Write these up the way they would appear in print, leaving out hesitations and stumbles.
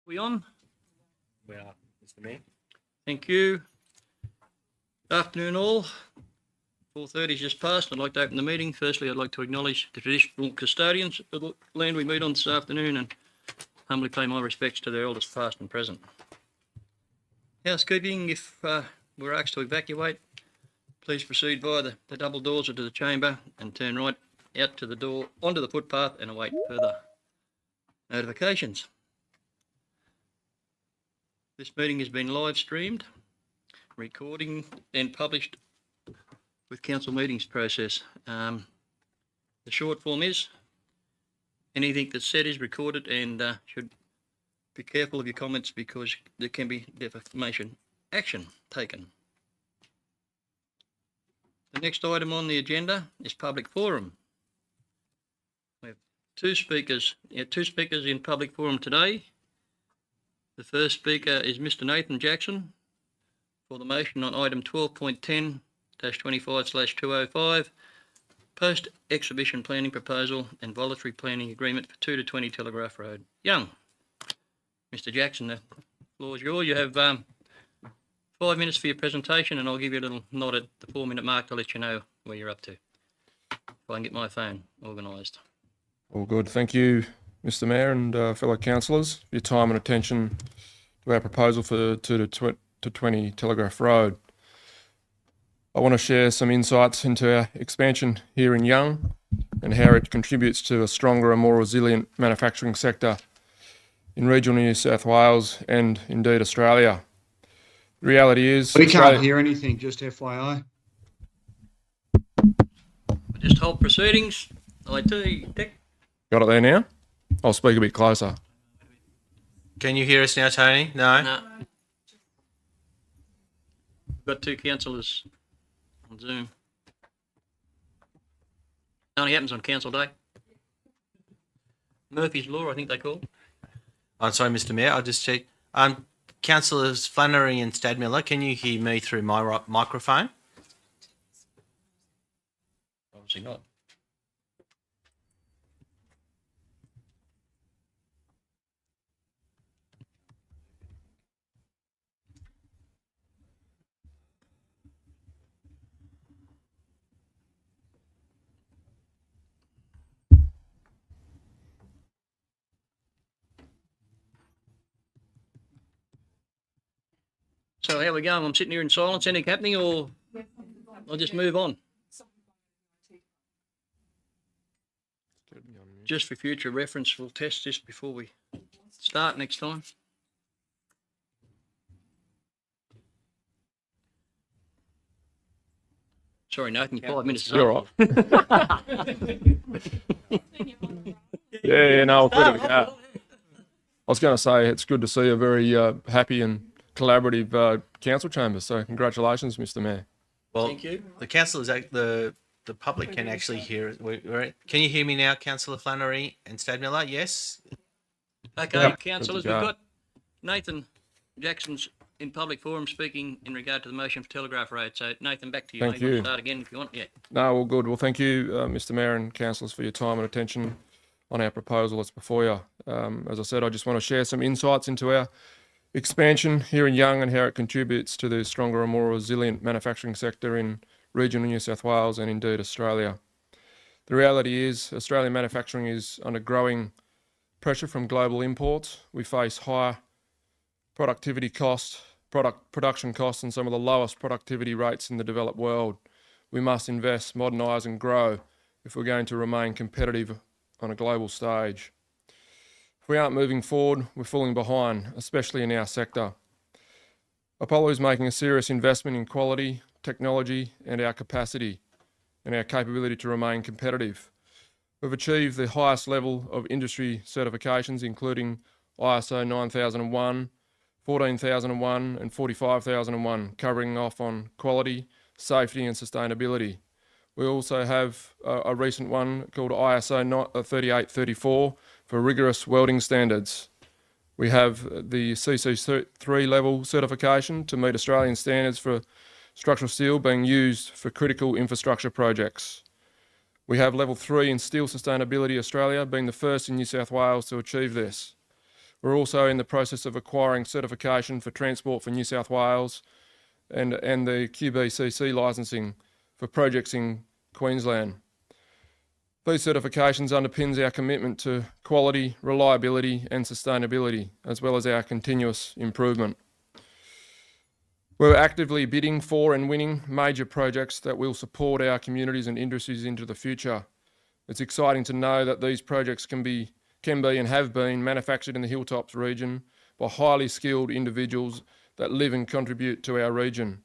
We on? We are, Mr. Mayor. Thank you. Afternoon all. 4:30 is just passed. I'd like to open the meeting. Firstly, I'd like to acknowledge the traditional custodians of the land we meet on this afternoon and humbly pay my respects to their elders past and present. Housekeeping, if we're asked to evacuate, please proceed via the double doors into the chamber and turn right out to the door onto the footpath and await further notifications. This meeting has been live streamed, recording and published with council meetings process. The short form is anything that's said is recorded and should be careful of your comments because there can be defamation action taken. The next item on the agenda is public forum. We have two speakers in public forum today. The first speaker is Mr. Nathan Jackson for the motion on item 12.10-25/205, post-exhibition planning proposal and voluntary planning agreement for 2 to 20 Telegraph Road, Young. Mr. Jackson, the floor is yours. You have 5 minutes for your presentation and I'll give you a little nod at the 4-minute mark to let you know where you're up to. If I can get my phone organised. All good. Thank you, Mr. Mayor and fellow councillors, for your time and attention to our proposal for 2 to 20 Telegraph Road. I want to share some insights into our expansion here in Young and how it contributes to a stronger and more resilient manufacturing sector in regional New South Wales and indeed Australia. The reality is... We can't hear anything, just FYI. Just hold proceedings. IT, tech. Got it there now? I'll speak a bit closer. Can you hear us now, Tony? No? No. We've got 2 councillors on Zoom. Only happens on council day. Murphy's Law, I think they call. I'm sorry, Mr. Mayor. I'll just check. Councillors Flannery and Stadmiller, can you hear me through my microphone? Obviously not. So how are we going? I'm sitting here in silence. Anything happening or I'll just move on? Just for future reference, we'll test this before we start next time. Sorry, Nathan, 5 minutes. You're all right. Yeah, no, I'll give it a go. I was going to say it's good to see a very happy and collaborative council chamber. So congratulations, Mr. Mayor. Well, Thank you. The councillors, the public can actually hear us. Can you hear me now, Councillor Flannery and Stadmiller? Yes? Okay, Yep. councillors, Good to we've go. got Nathan Jackson's in public forum speaking in regard to the motion for Telegraph Road. So Nathan, back to you. Thank mate. you. Start again if you want. Yeah. No, all good. Well, thank you, Mr. Mayor and councillors, for your time and attention on our proposal that's before you. As I said, I just want to share some insights into our expansion here in Young and how it contributes to the stronger and more resilient manufacturing sector in regional New South Wales and indeed Australia. The reality is Australian manufacturing is under growing pressure from global imports. We face high productivity costs, production costs and some of the lowest productivity rates in the developed world. We must invest, modernise and grow if we're going to remain competitive on a global stage. If we aren't moving forward, we're falling behind, especially in our sector. Apollo is making a serious investment in quality, technology and our capacity and our capability to remain competitive. We've achieved the highest level of industry certifications, including ISO 9001, 14001 and 45001, covering off on quality, safety and sustainability. We also have a recent one called ISO 3834 for rigorous welding standards. We have the CC3 level certification to meet Australian standards for structural steel being used for critical infrastructure projects. We have level 3 in Steel Sustainability Australia, being the first in New South Wales to achieve this. We're also in the process of acquiring certification for Transport for New South Wales and the QBCC licensing for projects in Queensland. These certifications underpins our commitment to quality, reliability and sustainability, as well as our continuous improvement. We're actively bidding for and winning major projects that will support our communities and industries into the future. It's exciting to know that these projects can be and have been manufactured in the Hilltops region by highly skilled individuals that live and contribute to our region.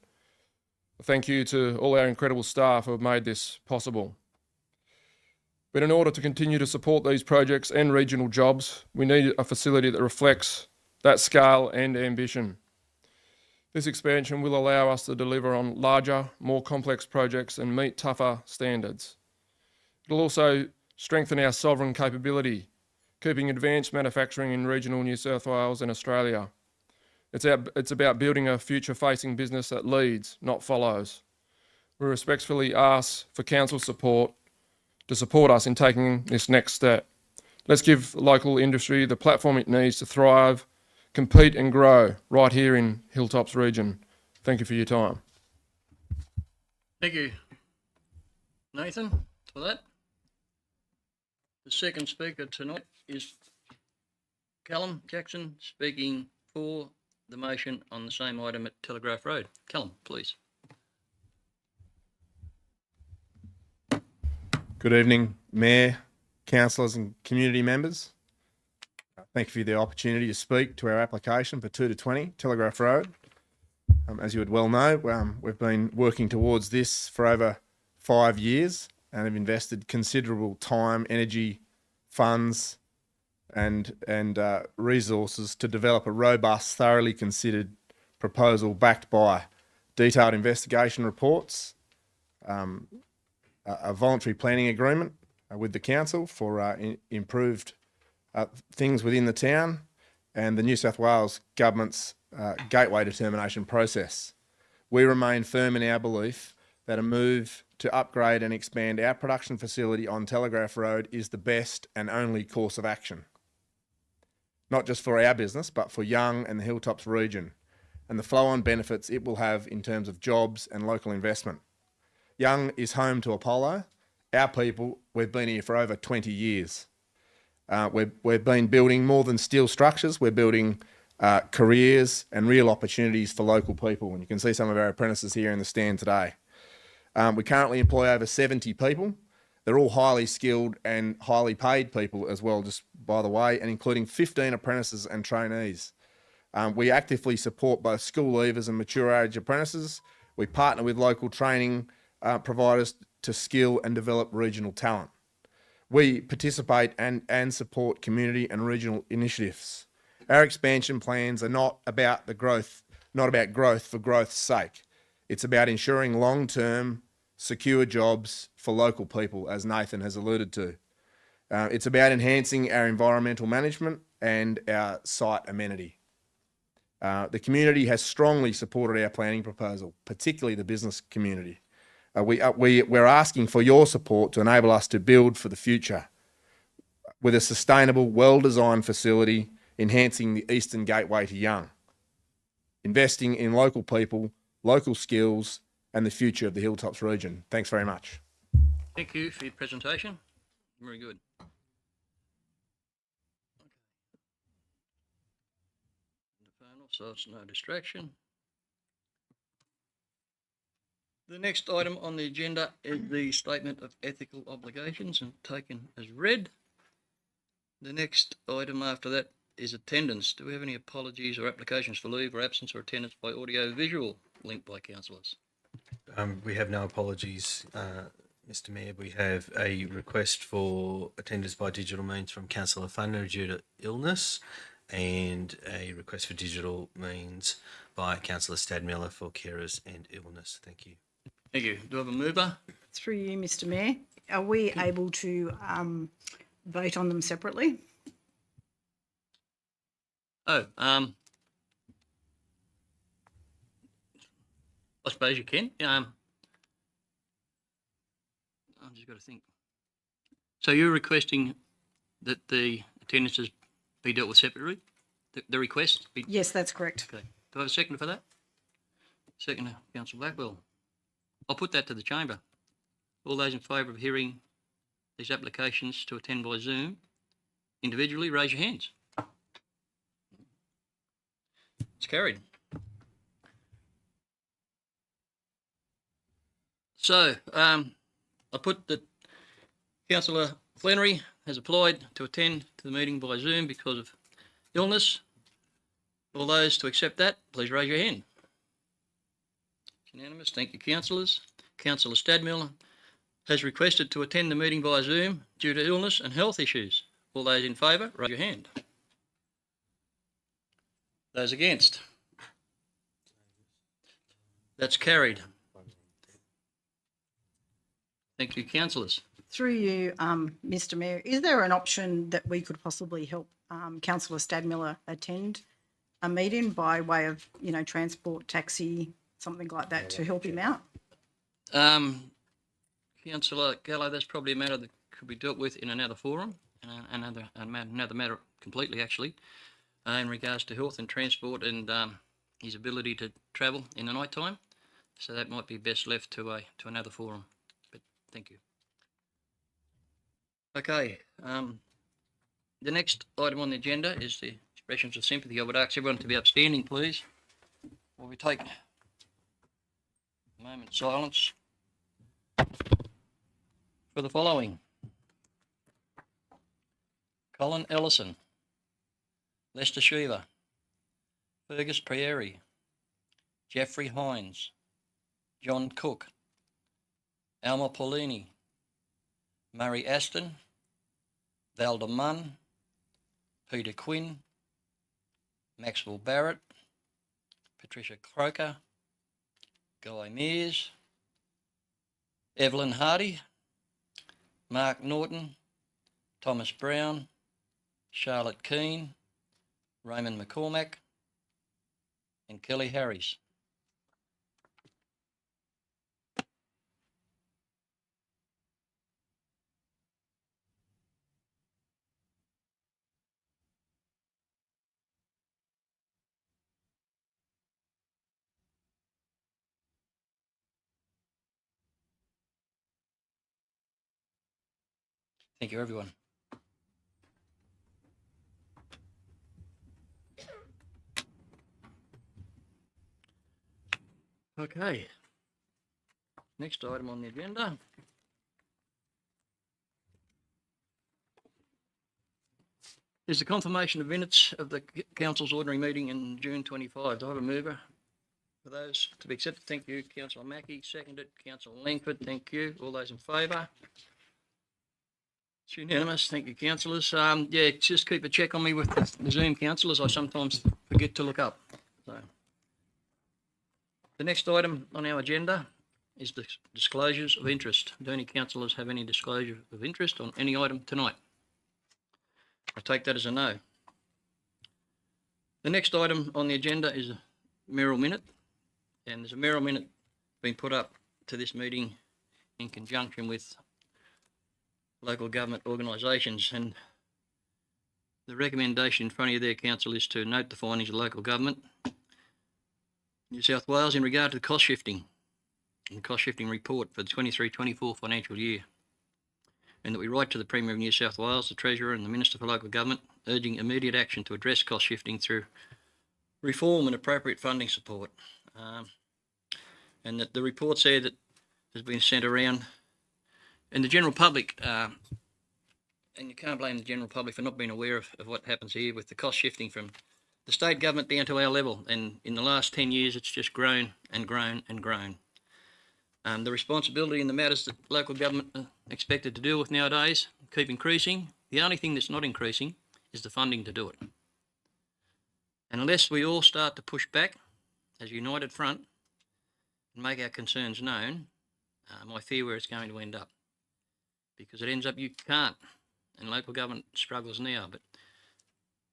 Thank you to all our incredible staff who have made this possible. But in order to continue to support these projects and regional jobs, we need a facility that reflects that scale and ambition. This expansion will allow us to deliver on larger, more complex projects and meet tougher standards. It will also strengthen our sovereign capability, keeping advanced manufacturing in regional New South Wales and Australia. It's about building a future-facing business that leads, not follows. We respectfully ask for council support to support us in taking this next step. Let's give local industry the platform it needs to thrive, compete and grow right here in Hilltops region. Thank you for your time. Thank you, Nathan, for that. The second speaker tonight is Callum Jackson, speaking for the motion on the same item at Telegraph Road. Callum, please. Good evening, Mayor, councillors and community members. Thank you for the opportunity to speak to our application for 2 to 20 Telegraph Road. As you would well know, we've been working towards this for over 5 years and have invested considerable time, energy, funds and resources to develop a robust, thoroughly considered proposal backed by detailed investigation reports, a voluntary planning agreement with the council for improved things within the town, and the New South Wales government's gateway determination process. We remain firm in our belief that a move to upgrade and expand our production facility on Telegraph Road is the best and only course of action, not just for our business, but for Young and the Hilltops region, and the flow-on benefits it will have in terms of jobs and local investment. Young is home to Apollo. Our people, we've been here for over 20 years. We've been building more than steel structures. We're building careers and real opportunities for local people. And you can see some of our apprentices here in the stand today. We currently employ over 70 people. They're all highly skilled and highly paid people as well, just by the way, and including 15 apprentices and trainees. We actively support both school leavers and mature age apprentices. We partner with local training providers to skill and develop regional talent. We participate and support community and regional initiatives. Our expansion plans are not about growth for growth's sake. It's about ensuring long-term, secure jobs for local people, as Nathan has alluded to. It's about enhancing our environmental management and our site amenity. The community has strongly supported our planning proposal, particularly the business community. We're asking for your support to enable us to build for the future with a sustainable, well-designed facility enhancing the Eastern Gateway to Young, investing in local people, local skills, and the future of the Hilltops region. Thanks very much. Thank you for your presentation. Very good. The panel, so it's no distraction. The next item on the agenda is the statement of ethical obligations and taken as read. The next item after that is attendance. Do we have any apologies or applications for leave or absence or attendance by audio visual linked by councillors? We have no apologies, Mr Mayor. We have a request for attendance by digital means from Councillor Flannery due to illness, and a request for digital means by Councillor Stadmiller for carers and illness. Thank you. Thank you. Do I have a mover? Through you, Mr Mayor, are we able to vote on them separately? Oh, I suppose you can. I've just got to think. So you're requesting that the attendances be dealt with separately? the request? Yes, that's correct. Okay. Do I have a second for that? Second, Councillor Blackwell. I'll put that to the chamber. All those in favour of hearing these applications to attend by Zoom individually, raise your hands. It's carried. So, I put that Councillor Flannery has applied to attend to the meeting by Zoom because of illness. All those to accept that, please raise your hand. It's unanimous. Thank you, councillors. Councillor Stadmiller has requested to attend the meeting via Zoom due to illness and health issues. All those in favour, raise your hand. Those against? That's carried. Thank you, councillors. Through you, Mr Mayor, is there an option that we could possibly help Councillor Stadmiller attend a meeting by way of, transport, taxi, something like that to help him out? Councillor Gallo, that's probably a matter that could be dealt with in another forum, another matter completely actually, in regards to health and transport and his ability to travel in the night time. So that might be best left to another forum. But thank you. Okay. The next item on the agenda is the expressions of sympathy. I would ask everyone to be upstanding, please, while we take a moment's silence for the following: Colin Ellison, Lester Shiva, Fergus Prairie, Jeffrey Hines, John Cook, Alma Paulini, Murray Aston, Valda Munn, Peter Quinn, Maxwell Barrett, Patricia Croker, Guy Mears, Evelyn Hardy, Mark Norton, Thomas Brown, Charlotte Keane, Raymond McCormack, and Kelly Harris. Thank you, everyone. Okay. Next item on the agenda is the confirmation of minutes of the Council's ordinary meeting in June 25. Do I have a mover for those to be accepted? Thank you, Councillor Mackie. Seconded, Councillor Langford. Thank you. All those in favour? It's unanimous. Thank you, councillors. Yeah, just keep a check on me with the Zoom councillors. I sometimes forget to look up. So, the next item on our agenda is the disclosures of interest. Do any councillors have any disclosure of interest on any item tonight? I take that as a no. The next item on the agenda is a mayoral minute, and there's a mayoral minute being put up to this meeting in conjunction with local government organisations, and the recommendation in front of you there, council, is to note the findings of local government New South Wales in regard to the cost shifting and the cost shifting report for the 23-24 financial year, and that we write to the Premier of New South Wales, the Treasurer and the Minister for Local Government, urging immediate action to address cost shifting through reform and appropriate funding support, and that the reports there that has been sent around. And the general public, and you can't blame the general public for not being aware of what happens here with the cost shifting from the state government down to our level. And in the last 10 years, it's just grown and grown and grown. The responsibility and the matters that local government are expected to deal with nowadays keep increasing. The only thing that's not increasing is the funding to do it. And unless we all start to push back as a united front and make our concerns known, I fear where it's going to end up. Because it ends up you can't, and local government struggles now, but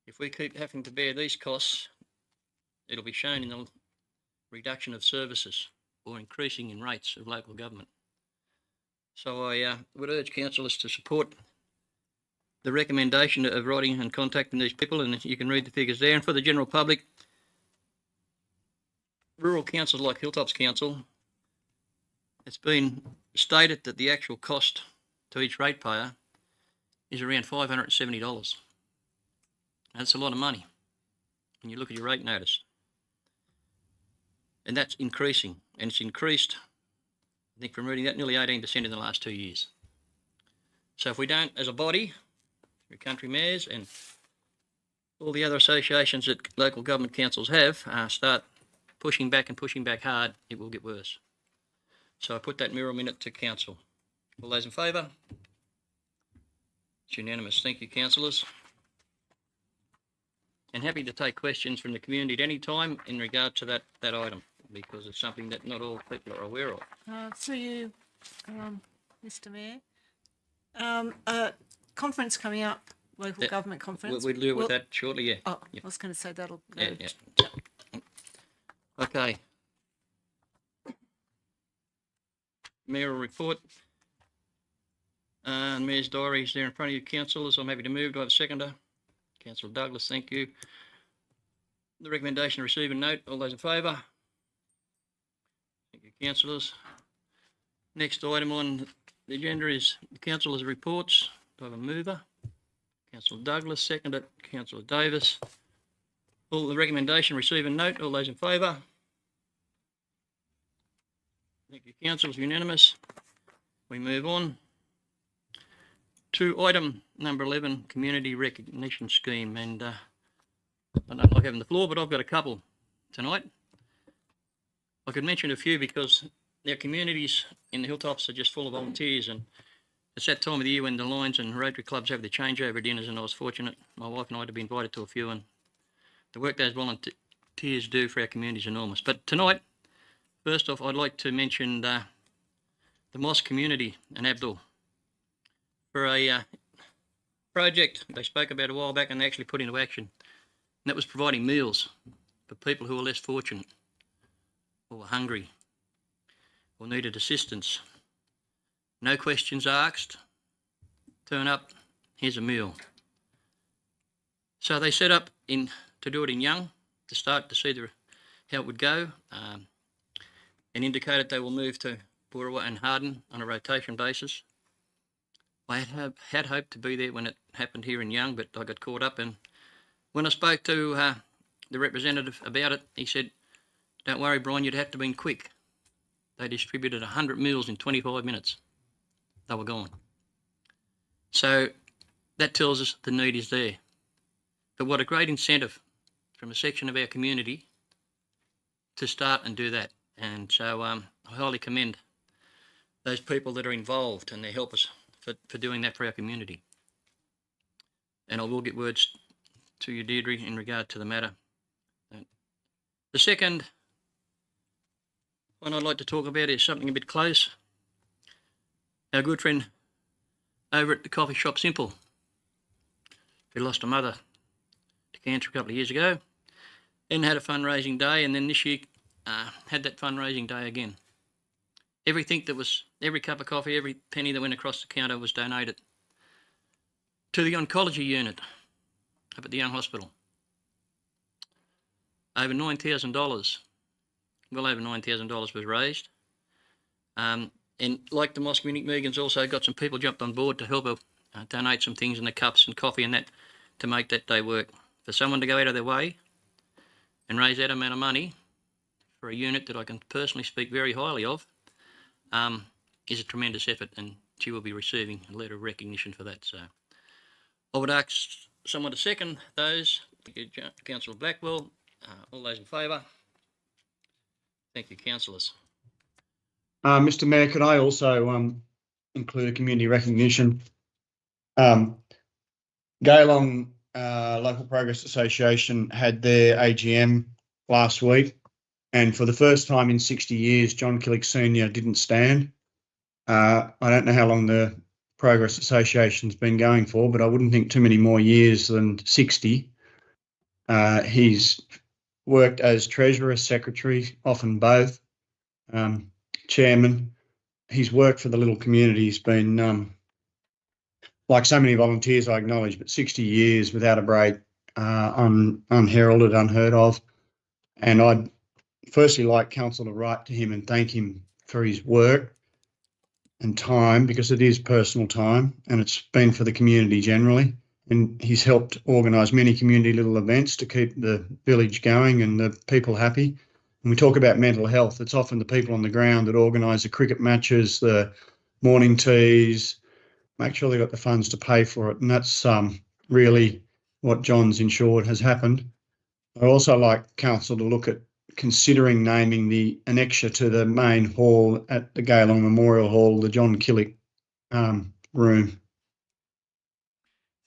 if we keep having to bear these costs, it'll be shown in the reduction of services or increasing in rates of local government. So I would urge councillors to support the recommendation of writing and contacting these people, and you can read the figures there. And for the general public, rural councils like Hilltops Council, it's been stated that the actual cost to each ratepayer is around $570. That's a lot of money when you look at your rate notice. And that's increasing, and it's increased, I think from reading that, nearly 18% in the last 2 years. So if we don't, as a body, your country mayors and all the other associations that local government councils have, start pushing back hard, it will get worse. So I put that mirror minute to council. All those in favour? It's unanimous. Thank you, councillors. And happy to take questions from the community at any time in regard to that item, because it's something that not all people are aware of. Through you, Mr. Mayor. Conference coming up, local government conference. We'll deal with that shortly, yeah. Oh, Yep. I was going to say that'll go. Yeah. Okay. Mayoral report. Mayor's diary is there in front of you, councillors. I'm happy to move. Do I have a seconder? Councillor Douglas, thank you. The recommendation to receive and note. All those in favour? Thank you, councillors. Next item on the agenda is the councillors' reports. Do I have a mover? Councillor Douglas, seconded. Councillor Davis. All the recommendation, receive and note. All those in favour? Thank you, councillors. Unanimous. We move on to item number 11, Community Recognition Scheme. And I don't like having the floor, but I've got a couple tonight. I could mention a few because their communities in the Hilltops are just full of volunteers, and it's that time of the year when the Lions and Rotary clubs have the changeover dinners, and I was fortunate, my wife and I, to be invited to a few, and the work those volunteers do for our community is enormous. But tonight, first off, I'd like to mention the mosque community in Abdul for a project they spoke about a while back and they actually put into action. And that was providing meals for people who are less fortunate or hungry or needed assistance. No questions asked. Turn up, here's a meal. So they set up to do it in Young to start to see how it would go, and indicated they will move to Boorowa and Harden on a rotation basis. I had hoped to be there when it happened here in Young, but I got caught up, and when I spoke to the representative about it, he said, "Don't worry, Brian, you'd have to be quick." They distributed 100 meals in 25 minutes. They were gone. So that tells us the need is there. But what a great incentive from a section of our community to start and do that. And so I highly commend those people that are involved and their helpers for doing that for our community. And I will get words to you, Deirdre, in regard to the matter. The second one I'd like to talk about is something a bit close. Our good friend over at the coffee shop Simple, who lost a mother to cancer a couple of years ago and had a fundraising day, and then this year had that fundraising day again. Everything that was, every cup of coffee, every penny that went across the counter was donated to the oncology unit up at the Young Hospital. Over $9,000, well over $9,000 was raised. And like the Mosque Community, Megan's also got some people jumped on board to help her donate some things in the cups and coffee and that to make that day work. For someone to go out of their way and raise that amount of money for a unit that I can personally speak very highly of is a tremendous effort, and she will be receiving a letter of recognition for that. So I would ask someone to second those. Councillor Blackwell, all those in favour? Thank you, councillors. Mr. Mayor, could I also include a community recognition? Gaylong Local Progress Association had their AGM last week, and for the first time in 60 years, John Killick Sr. didn't stand. I don't know how long the Progress Association's been going for, but I wouldn't think too many more years than 60. He's worked as treasurer, secretary, often both, chairman. He's worked for the little community. He's been like so many volunteers, I acknowledge, but 60 years without a break, unheralded, unheard of. And I'd firstly like council to write to him and thank him for his work and time, because it is personal time and it's been for the community generally. And he's helped organise many community little events to keep the village going and the people happy. When we talk about mental health, it's often the people on the ground that organise the cricket matches, the morning teas, make sure they've got the funds to pay for it. And that's really what John's ensured has happened. I'd also like council to look at considering naming the annexure to the main hall at the Gaylong Memorial Hall, the John Killick room.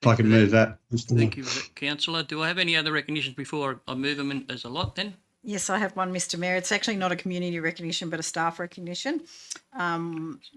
If I could move that. Mr. Thank you, councillor. Do I have any other recognitions before I move them in as a lot then? Yes, I have one, Mr. Mayor. It's actually not a community recognition, but a staff recognition. I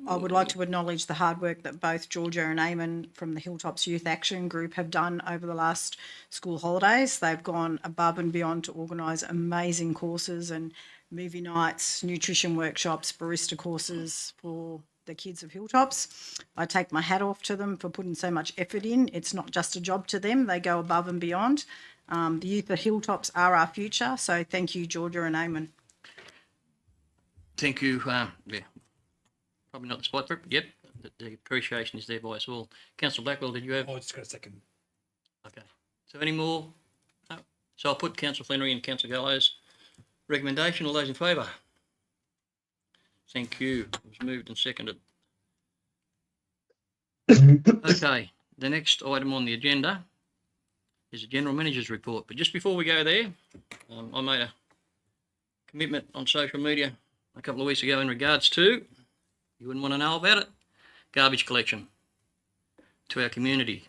would like to acknowledge the hard work that both Georgia and Eamon from the Hilltops Youth Action Group have done over the last school holidays. They've gone above and beyond to organise amazing courses and movie nights, nutrition workshops, barista courses for the kids of Hilltops. I take my hat off to them for putting so much effort in. It's not just a job to them. They go above and beyond. The youth at Hilltops are our future, so thank you, Georgia and Eamon. Thank you. Yeah, probably not the spot for it, but yep, the appreciation is there by us all. Councillor Blackwell, did you have? I just got a second. Okay. So any more? No. So I'll put Councillor Flannery and Councillor Gallows' recommendation. All those in favour? Thank you. It was moved and seconded. Okay. The next item on the agenda is the General Manager's report. But just before we go there, I made a commitment on social media a couple of weeks ago in regards to, you wouldn't want to know about it, garbage collection to our community.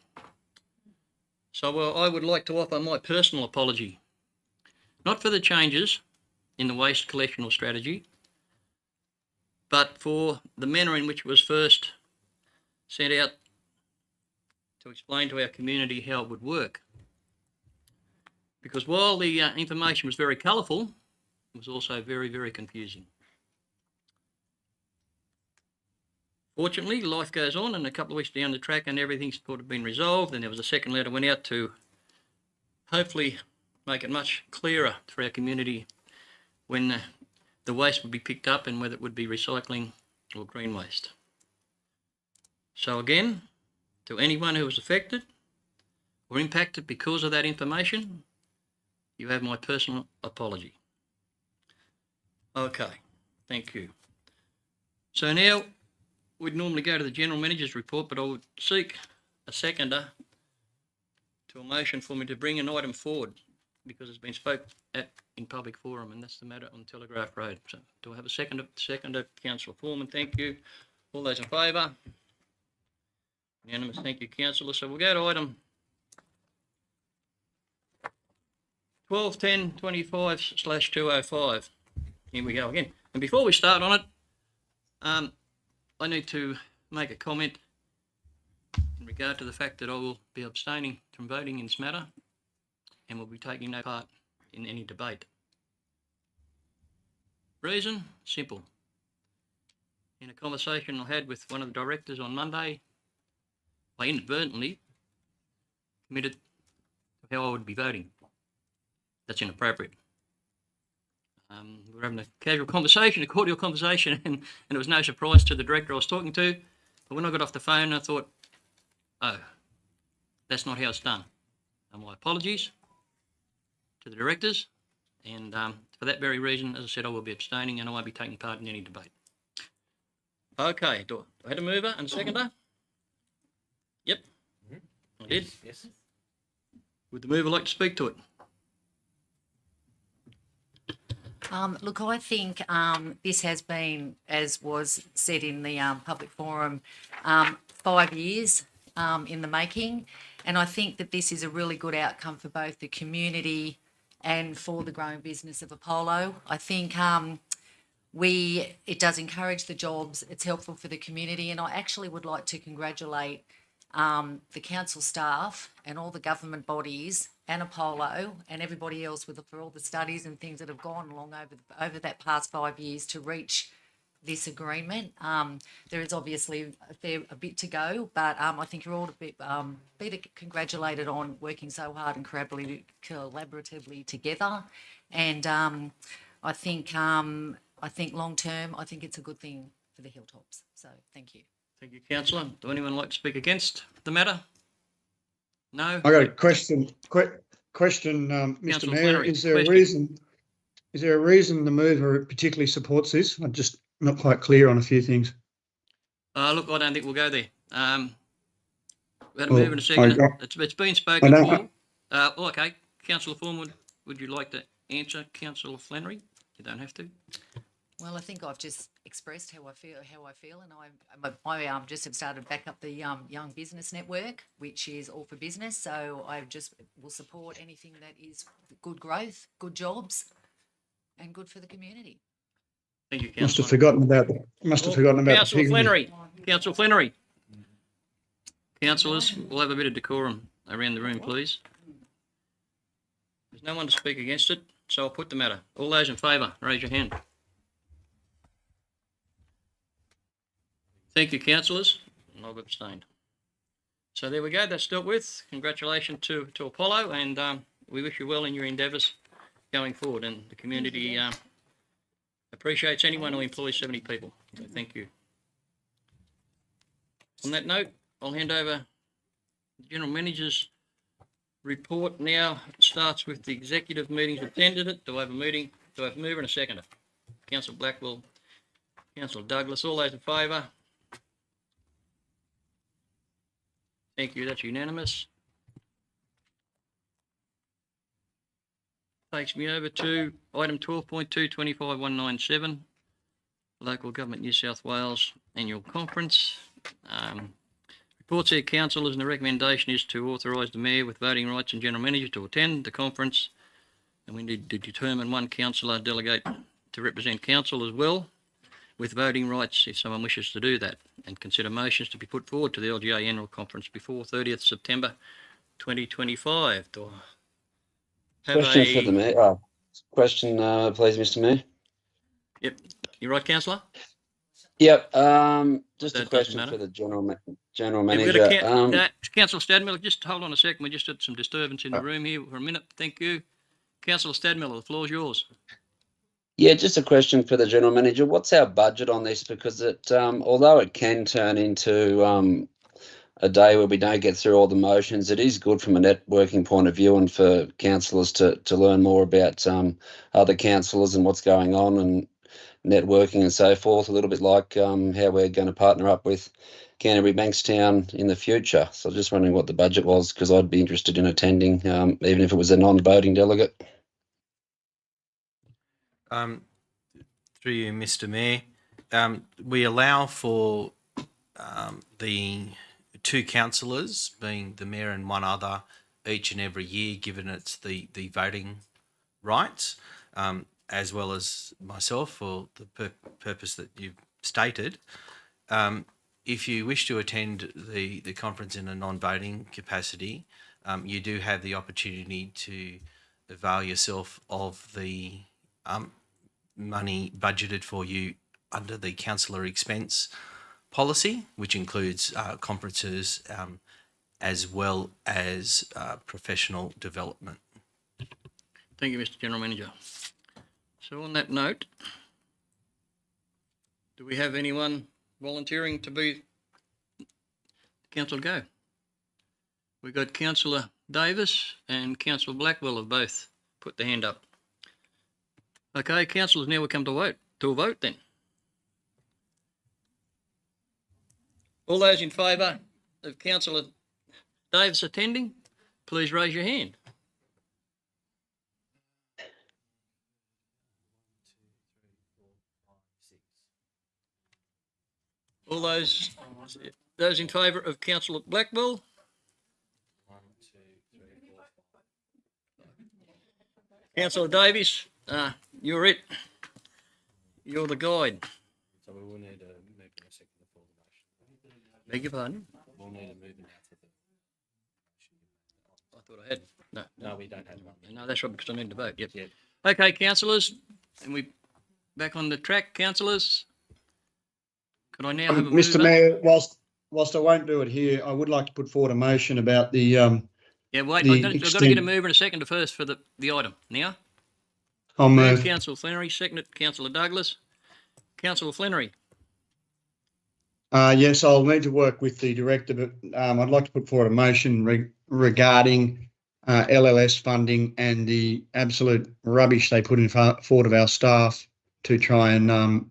So I would like to offer my personal apology, not for the changes in the waste collection or strategy, but for the manner in which it was first sent out to explain to our community how it would work. Because while the information was very colourful, it was also very, very confusing. Fortunately, life goes on, and a couple of weeks down the track and everything's sort of been resolved, and there was a second letter went out to hopefully make it much clearer for our community when the waste would be picked up and whether it would be recycling or green waste. So again, to anyone who was affected or impacted because of that information, you have my personal apology. Okay, thank you. So now we'd normally go to the General Manager's report, but I would seek a seconder to a motion for me to bring an item forward because it's been spoke at in public forum, and that's the matter on Telegraph Road. So do I have a seconder? Seconder, Councillor Foreman, thank you. All those in favour? Unanimous, thank you, Councillor. So we'll go to item 12.10.25/205. Here we go again. And before we start on it, I need to make a comment in regard to the fact that I will be abstaining from voting in this matter and will be taking no part in any debate. Reason? Simple. In a conversation I had with one of the directors on Monday, I inadvertently committed to how I would be voting. That's inappropriate. We were having a casual conversation, a cordial conversation, and it was no surprise to the director I was talking to. But when I got off the phone, I thought, oh, that's not how it's done. And my apologies to the directors. And for that very reason, as I said, I will be abstaining and I won't be taking part in any debate. Okay, do I had a mover and a seconder? Yep, I did. Yes. Would the mover like to speak to it? Look, I think this has been, as was said in the public forum, 5 years in the making, and I think that this is a really good outcome for both the community and for the growing business of Apollo. I think it does encourage the jobs, it's helpful for the community, and I actually would like to congratulate the council staff and all the government bodies and Apollo and everybody else for all the studies and things that have gone along over that past 5 years to reach this agreement. There is obviously a bit to go, but I think you're all be congratulated on working so hard and collaboratively together. And I think long term, I think it's a good thing for the Hilltops. So thank you. Thank you, councillor. Do anyone like to speak against the matter? No? I got a question, Mr. Councillor Mayor. Flannery, Is there a question. reason the mover particularly supports this? I'm just not quite clear on a few things. Look, I don't think we'll go there. We had a Well, move in a second. I- It's been spoken I for. don't- Okay, councillor Thornwood, would you like to answer councillor Flannery? You don't have to. Well, I think I've just expressed how I feel, and I just have started back up the Young Business Network, which is all for business. So I just will support anything that is good growth, good jobs, and good for the community. Thank you, Must councillor. have forgotten about the Councillor pig. Flannery. Councillor Flannery. Councillors, we'll have a bit of decorum around the room, please. There's no one to speak against it, so I'll put the matter. All those in favour, raise your hand. Thank you, councillors, and I've abstained. So there we go, that's dealt with. Congratulations to Apollo, and we wish you well in your endeavours going forward, and the community appreciates anyone who employs 70 people. So thank you. On that note, I'll hand over the General Manager's report now. It starts with the executive meetings attended it. Do I have a meeting? Do I have a mover and a seconder? Councillor Blackwell, Councillor Douglas, all those in favour? Thank you, that's unanimous. Takes me over to item 12.2, 25.197, Local Government New South Wales Annual Conference. Reports here, councillors, and the recommendation is to authorise the Mayor with voting rights and General Manager to attend the conference, and we need to determine one councillor delegate to represent council as well, with voting rights if someone wishes to do that, and consider motions to be put forward to the LGA Annual Conference before 30th September 2025. Do I have Question for the Mayor. Question, please, Mr. Mayor. Yep, you're right, councillor. Yep. Just That a doesn't question matter. for the General Yeah, Manager. Councillor Stadmiller, just hold on a second. We just had some disturbance in the room here for a minute. Thank you. Councillor Stadmiller, the floor is yours. Yeah, just a question for the General Manager. What's our budget on this? Because it, although it can turn into a day where we don't get through all the motions, it is good from a networking point of view and for councillors to learn more about other councillors and what's going on and networking and so forth, a little bit like how we're going to partner up with Canterbury Bankstown in the future. So just wondering what the budget was, because I'd be interested in attending, even if it was a non-voting delegate. Through you, Mr. Mayor, we allow for the two councillors, being the Mayor and one other, each and every year, given it's the voting rights, as well as myself for the purpose that you've stated. If you wish to attend the conference in a non-voting capacity, you do have the opportunity to avail yourself of the money budgeted for you under the councillor expense policy, which includes conferences as well as professional development. Thank you, Mr. General Manager. So on that note, do we have anyone volunteering to be council go? We've got Councillor Davis and Councillor Blackwell have both put their hand up. Okay, councillors, now we come to a vote then. All those in favour of Councillor Davis attending, please raise your hand. All those in favour of Councillor Blackwell? Councillor Davies, you're it. You're the guide. So we will need a move in a second before the motion. Beg your pardon? We'll need a move now for the motion. I thought I had. No, No, we don't have one. no, that's right, because I need to vote. Yep. Yep. Okay, councillors, and we back on the track, councillors. Could I now have a Mr. mover? Mayor, whilst I won't do it here, I would like to put forward a motion about the Yeah, wait, the I've got to get a extent- mover and a seconder first for the item. Now, I'll moved move. Councillor Flannery, seconded Councillor Douglas. Councillor Flannery, Yes, I'll need to work with the director, but I'd like to put forward a motion regarding LLS funding and the absolute rubbish they put in forward of our staff to try and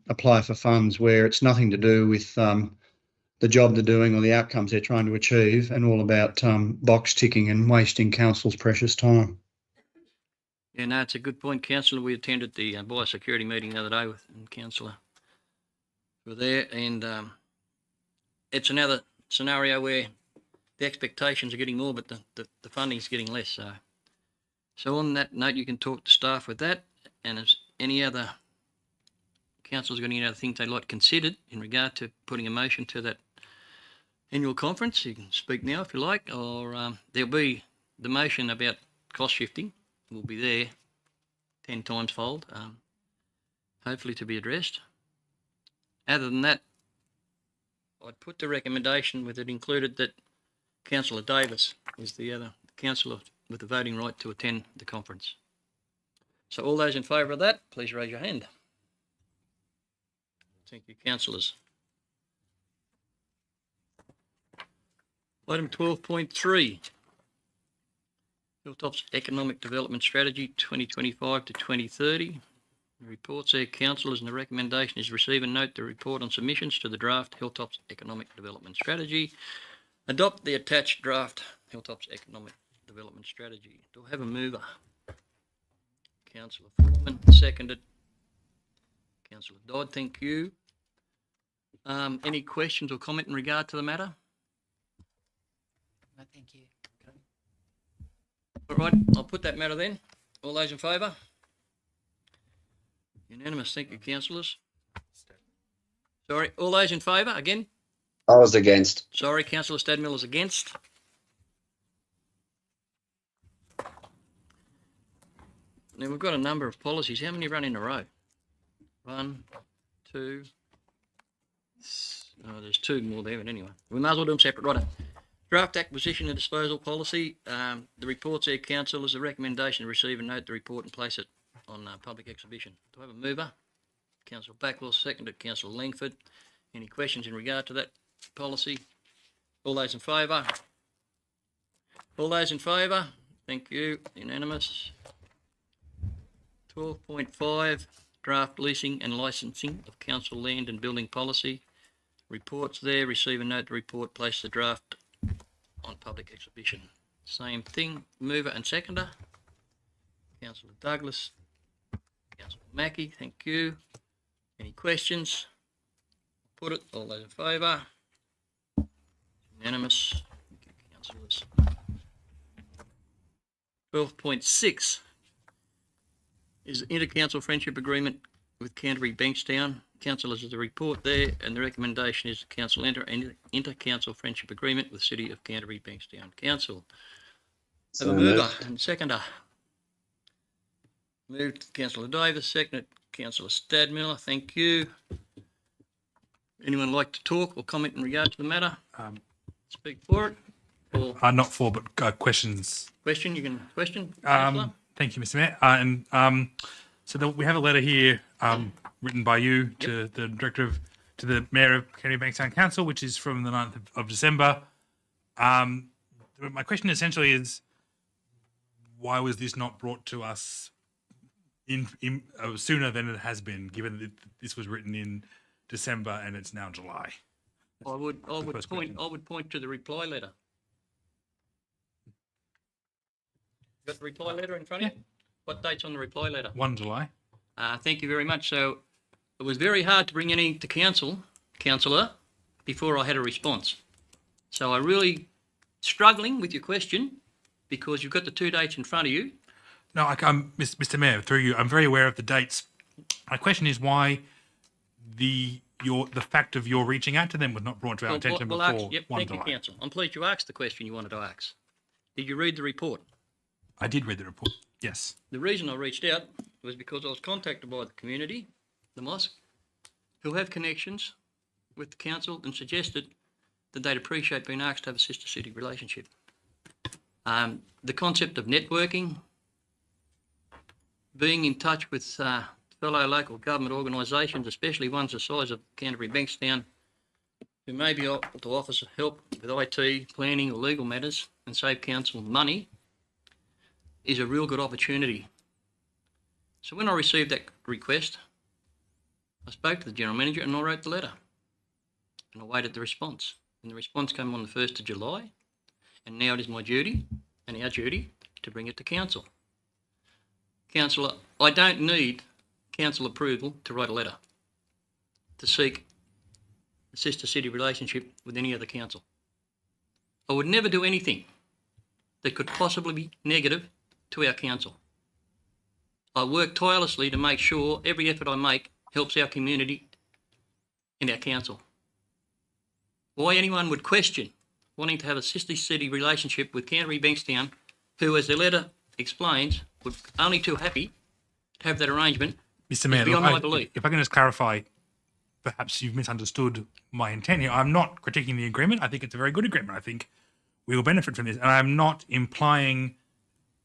apply for funds where it's nothing to do with the job they're doing or the outcomes they're trying to achieve, and all about box ticking and wasting council's precious time. yeah, no, it's a good point, Councillor. We attended the biosecurity meeting the other day with Councillor. We were there, and it's another scenario where the expectations are getting more, but the funding's getting less. So on that note, you can talk to staff with that, and if any other councillors got any other things they'd like considered in regard to putting a motion to that annual conference, you can speak now if you like, or there'll be the motion about cost shifting will be there 10 times fold, hopefully to be addressed. Other than that, I'd put the recommendation with it included that Councillor Davis is the other councillor with the voting right to attend the conference. So all those in favour of that, please raise your hand. Thank you, councillors. Item 12.3. Hilltops Economic Development Strategy 2025 to 2030. The report's there, councillors, and the recommendation is receive and note the report on submissions to the draft Hilltops Economic Development Strategy. Adopt the attached draft Hilltops Economic Development Strategy. Do I have a mover? Councillor Foreman, seconded. Councillor Dodd, thank you. Any questions or comment in regard to the matter? No, thank you. All right, I'll put that matter then. All those in favour? Unanimous, thank you, councillors. Sorry, all those in favour, again? I was against. Sorry, Councillor Stadmiller's against. Now, we've got a number of policies. How many run in a row? 1, 2. Oh, there's 2 more there, but anyway. We might as well do them separate. Right. Draft acquisition and disposal policy. The report's there, councillors. The recommendation to receive and note the report and place it on public exhibition. Do I have a mover? Councillor Blackwell, seconded. Councillor Langford. Any questions in regard to that policy? All those in favour? All those in favour? Thank you. Unanimous. 12.5, draft leasing and licensing of council land and building policy. Reports there, receive and note the report, place the draft on public exhibition. Same thing, mover and seconder. Councillor Douglas, Councillor Mackie, thank you. Any questions? Put it, all those in favour? Unanimous. Thank you, councillors. 12.6 is the inter-council friendship agreement with Canterbury Bankstown. Councillors, is the report there, and the recommendation is the council enter inter-council friendship agreement with City of Canterbury Bankstown Council. Have a mover and seconder. Moved Councillor Davis, seconded Councillor Stadmiller. Thank you. Anyone like to talk or comment in regard to the matter? Speak for it. Or Not for, but questions. question? You can question. Councillor. Thank you, Mr. Mayor. So we have a letter here written by you to the to the Mayor of Canterbury Bankstown Council, which is from the 9th of December. My question essentially is, why was this not brought to us sooner than it has been, given that this was written in December and it's now July? I would point to the reply letter. Got the reply letter in front of you? What date's on the reply letter? 1 July. Thank you very much. So it was very hard to bring any to councillor, before I had a response. So I really struggling with your question because you've got the 2 dates in front of you. No, Mr. Mayor, through you, I'm very aware of the dates. My question is why the fact of your reaching out to them was not brought to our attention before 1 Thank July. you, council. I'm pleased you asked the question you wanted to ask. Did you read the report? I did read the report. Yes. The reason I reached out was because I was contacted by the community, the mosque, who have connections with the council and suggested that they'd appreciate being asked to have a sister city relationship. The concept of networking, being in touch with fellow local government organisations, especially ones the size of Canterbury Bankstown, who may be able to offer some help with IT, planning or legal matters and save council money, is a real good opportunity. So when I received that request, I spoke to the General Manager and I wrote the letter. And I waited the response. And the response came on the 1st of July. And now it is my duty and our duty to bring it to council. Councillor, I don't need council approval to write a letter to seek a sister city relationship with any other council. I would never do anything that could possibly be negative to our council. I work tirelessly to make sure every effort I make helps our community and our council. Why anyone would question wanting to have a sister city relationship with Canterbury Bankstown, who, as the letter explains, were only too happy to have that arrangement, Mr. Mayor, beyond my belief. if I can just clarify, perhaps you've misunderstood my intent here. I'm not critiquing the agreement. I think it's a very good agreement. I think we will benefit from this. And I'm not implying,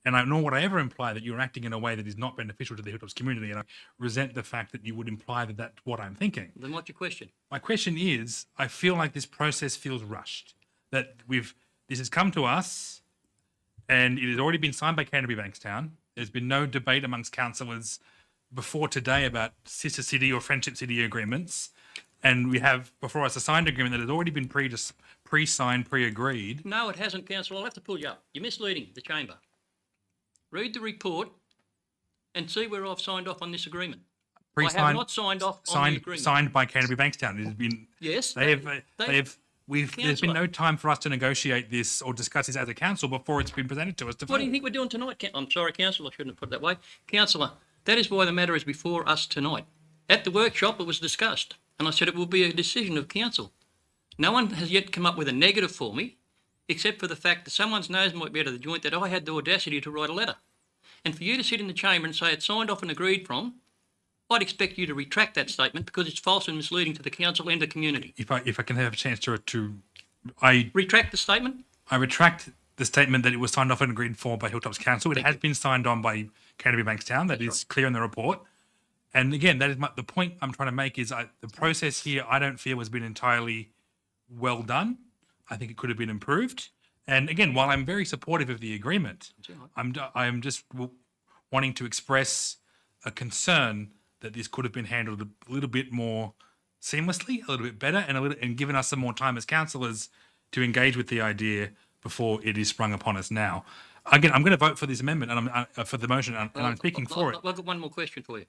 nor would I ever imply, that you're acting in a way that is not beneficial to the Hilltops community. And I resent the fact that you would imply that that's what I'm thinking. Then what's your question? My question is, I feel like this process feels rushed. That this has come to us, and it has already been signed by Canterbury Bankstown. There's been no debate amongst councillors before today about sister city or friendship city agreements, and we have before us a signed agreement that has already been pre-signed, pre-agreed. No, it hasn't, Councillor. I'll have to pull you up. You're misleading the chamber. Read the report and see where I've signed off on this agreement. I have not signed off on the agreement. Signed by Canterbury Bankstown. It has been. Yes. There's been no time for us to negotiate this or discuss this as a council before it's been presented to us. What do you think we're doing tonight? I'm sorry, Councillor, I shouldn't have put it that way. Councillor, that is why the matter is before us tonight. At the workshop, it was discussed, and I said it will be a decision of council. No one has yet come up with a negative for me, except for the fact that someone's nose might be out of the joint that I had the audacity to write a letter. And for you to sit in the chamber and say it's signed off and agreed from, I'd expect you to retract that statement because it's false and misleading to the council and the community. If I can have a chance to retract the statement. I retract the statement that it was signed off and agreed for by Hilltops Council. It has been signed on by Canterbury Bankstown. That is clear in the report. And again, that is the point I'm trying to make is the process here I don't feel has been entirely well done. I think it could have been improved. And again, while I'm very supportive of the agreement, I'm just wanting to express a concern that this could have been handled a little bit more seamlessly, a little bit better, and given us some more time as councillors to engage with the idea before it is sprung upon us now. Again, I'm going to vote for this amendment and for the motion, and I'm speaking for it. I've got one more question for you.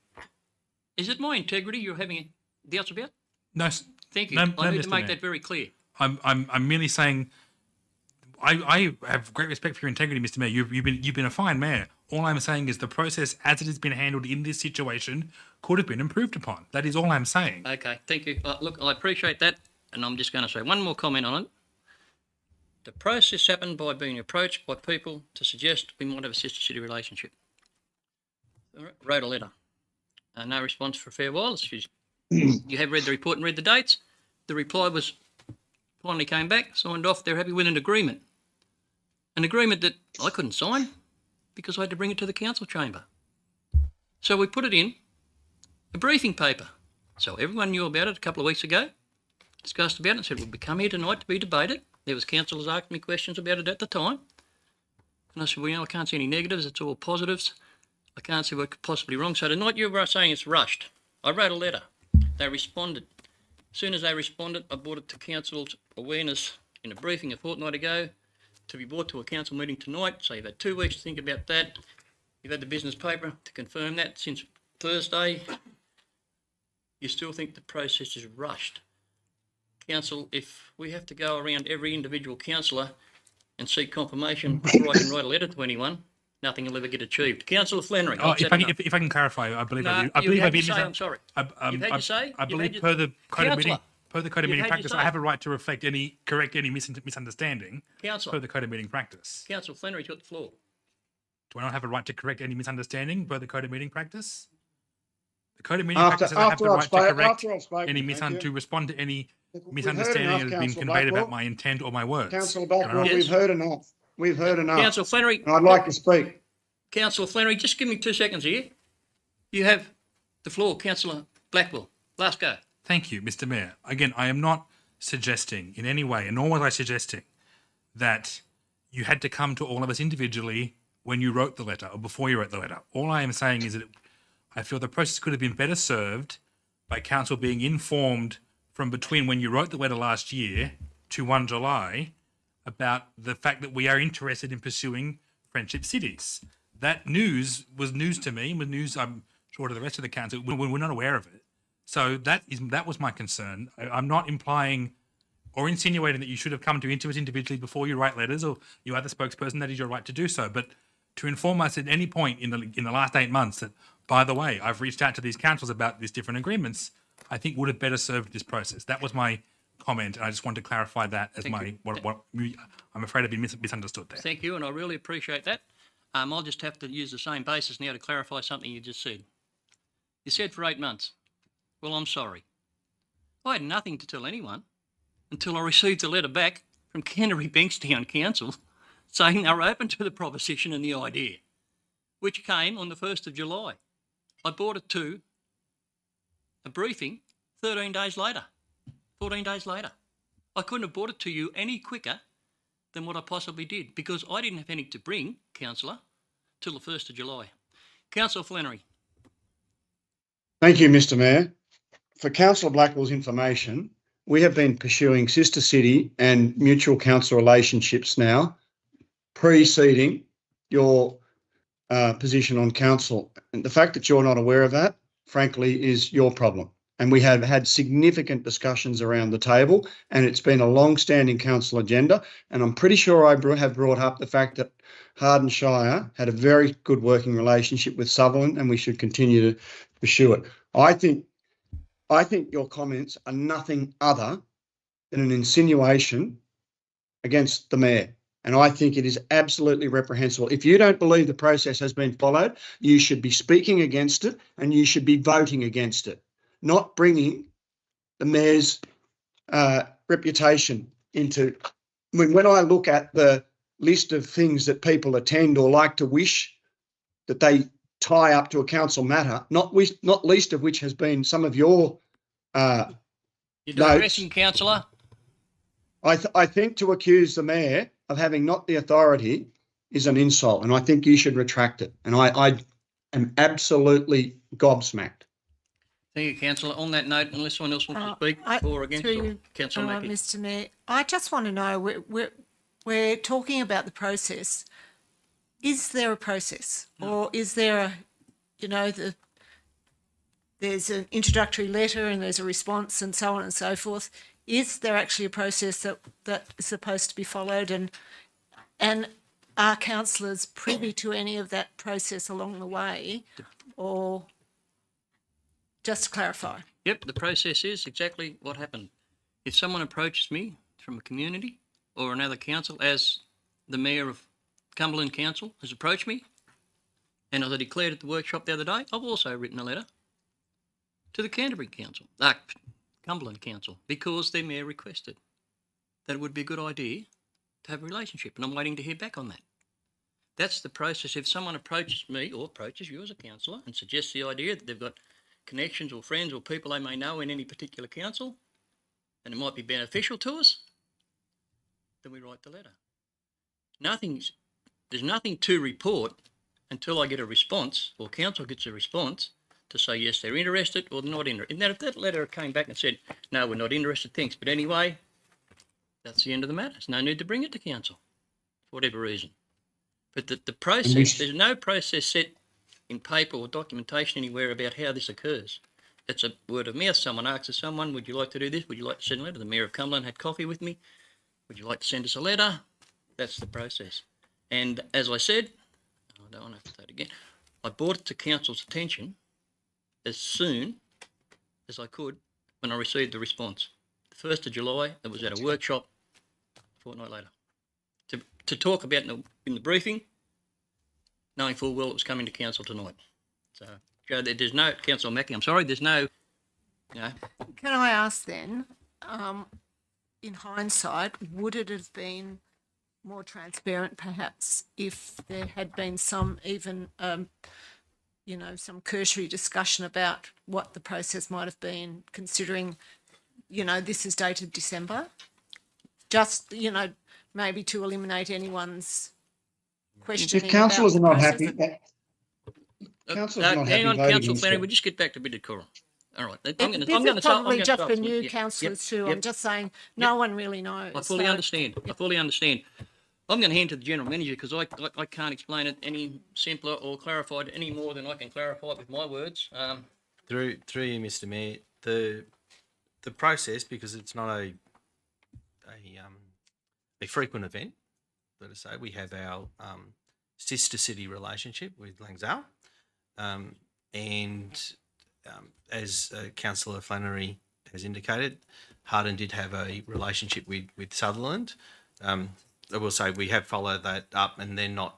Is it my integrity you're having doubts about? No. Thank you. No, I need to Mr. make Mayor. that very clear. I'm merely saying I have great respect for your integrity, Mr. Mayor. You've been a fine mayor. All I'm saying is the process as it has been handled in this situation could have been improved upon. That is all I'm saying. Okay, thank you. Look, I appreciate that, and I'm just going to say one more comment on it. The process happened by being approached by people to suggest we might have a sister city relationship. I wrote a letter. No response for a fair while. You have read the report and read the dates. The reply was finally came back, signed off. They're happy with an agreement. An agreement that I couldn't sign because I had to bring it to the council chamber. So we put it in a briefing paper. So everyone knew about it a couple of weeks ago, discussed about it and said, we'll come here tonight to be debated. There was councillors asking me questions about it at the time. And I said, well, I can't see any negatives. It's all positives. I can't see what could possibly be wrong. So tonight you were saying it's rushed. I wrote a letter. They responded. As soon as they responded, I brought it to council's awareness in a briefing a fortnight ago to be brought to a council meeting tonight. So you've had 2 weeks to think about that. You've had the business paper to confirm that since Thursday. You still think the process is rushed. Council, if we have to go around every individual councillor and seek confirmation before I can write a letter to anyone, nothing will ever get achieved. Councillor Flannery. If I can clarify, I believe I'm sorry. You've had your say. I believe per the code of meeting practice, I have a right to correct any misunderstanding. Councillor. Per the code of meeting practice. Councillor Flannery's got the floor. Do I not have a right to correct any misunderstanding per the code of meeting practice? The code of meeting After, practice says I have the after I've right to spoken, correct after I've spoken, any thank you. to respond to any We've heard misunderstanding enough, that has been Councillor conveyed about Blackwell. my intent or my words. Councillor Can I Blackwell, not? we've heard enough. We've heard enough. Councillor Flannery. And I'd like to speak. Councillor Flannery, just give me 2 seconds here. You have the floor, Councillor Blackwell. Last go. Thank you, Mr. Mayor. Again, I am not suggesting in any way, and nor was I suggesting that you had to come to all of us individually when you wrote the letter or before you wrote the letter. All I am saying is that I feel the process could have been better served by council being informed from between when you wrote the letter last year to 1 July about the fact that we are interested in pursuing friendship cities. That news was news to me, was news I'm sure to the rest of the council. We're not aware of it. So that was my concern. I'm not implying or insinuating that you should have come to us individually before you write letters, or you are the spokesperson. That is your right to do so. But to inform us at any point in the last 8 months that, by the way, I've reached out to these councils about these different agreements, I think would have better served this process. That was my comment, and I just wanted to clarify that as what I'm afraid I've been misunderstood there. Thank you, and I really appreciate that. I'll just have to use the same basis now to clarify something you just said. You said for 8 months. Well, I'm sorry. I had nothing to tell anyone until I received a letter back from Canterbury Bankstown Council saying they were open to the proposition and the idea, which came on the 1st of July. I brought it to a briefing 13 days later, 14 days later. I couldn't have brought it to you any quicker than what I possibly did because I didn't have anything to bring, Councillor, till the 1st of July. Councillor Flannery. Thank you, Mr. Mayor. For Councillor Blackwell's information, we have been pursuing sister city and mutual council relationships now, preceding your position on council. And the fact that you're not aware of that, frankly, is your problem. And we have had significant discussions around the table, and it's been a long-standing council agenda. And I'm pretty sure I have brought up the fact that Hardin Shire had a very good working relationship with Sutherland, and we should continue to pursue it. I think your comments are nothing other than an insinuation against the mayor. And I think it is absolutely reprehensible. If you don't believe the process has been followed, you should be speaking against it and you should be voting against it, not bringing the mayor's reputation into. I mean, when I look at the list of things that people attend or like to wish that they tie up to a council matter, not least of which has been some of your You're digressing, Councillor. I think to accuse the mayor of having not the authority is an insult, and I think you should retract it. And I am absolutely gobsmacked. Thank you, Councillor. On that note, unless someone else wants to speak for or against, through Councillor Mackie. Mr. Mayor, I just want to know, we're talking about the process. Is there a process, or is there there's an introductory letter and there's a response and so on and so forth? Is there actually a process that is supposed to be followed, and are councillors privy to any of that process along the way, or just to clarify? Yep, the process is exactly what happened. If someone approaches me from a community or another council, as the Mayor of Cumberland Council has approached me, and as I declared at the workshop the other day, I've also written a letter to the Canterbury Council, Cumberland Council, because their mayor requested that it would be a good idea to have a relationship, and I'm waiting to hear back on that. That's the process. If someone approaches me or approaches you as a councillor and suggests the idea that they've got connections or friends or people they may know in any particular council, and it might be beneficial to us, then we write the letter. There's nothing to report until I get a response, or council gets a response to say yes, they're interested or they're not interested. And then if that letter came back and said, no, we're not interested, thanks, but anyway, that's the end of the matter. There's no need to bring it to council for whatever reason. But the process, there's no process set in paper or documentation anywhere about how this occurs. It's a word of mouth. Someone asks someone, would you like to do this? Would you like to send a letter? The Mayor of Cumberland had coffee with me. Would you like to send us a letter? That's the process. And as I said, I don't want to have to say it again, I brought it to council's attention as soon as I could when I received the response. The 1st of July, it was at a workshop a fortnight later. To talk about in the briefing, knowing full well it was coming to council tonight. So go there. There's no, Councillor Mackie, I'm sorry, there's no, you know, Can I ask then, in hindsight, would it have been more transparent perhaps if there had been some even, you know, some cursory discussion about what the process might have been, considering, you know, this is dated December? Just, you know, maybe to eliminate anyone's questioning If councillors are about not the happy, process. councillors are not hang happy on, voting Councillor on Flannery, stuff. we'll just get back to a bit of decorum. All right. This is probably just for new councillors too. I'm just saying, no one really knows. I fully So- understand. I fully understand. I'm going to hand to the general manager because I can't explain it any simpler or clarify it any more than I can clarify it with my words. Through you, Mr. Mayor, the process, because it's not a frequent event, let us say, we have our sister city relationship with Langsale, and as Councillor Flannery has indicated, Hardin did have a relationship with Sutherland. I will say we have followed that up, and they're not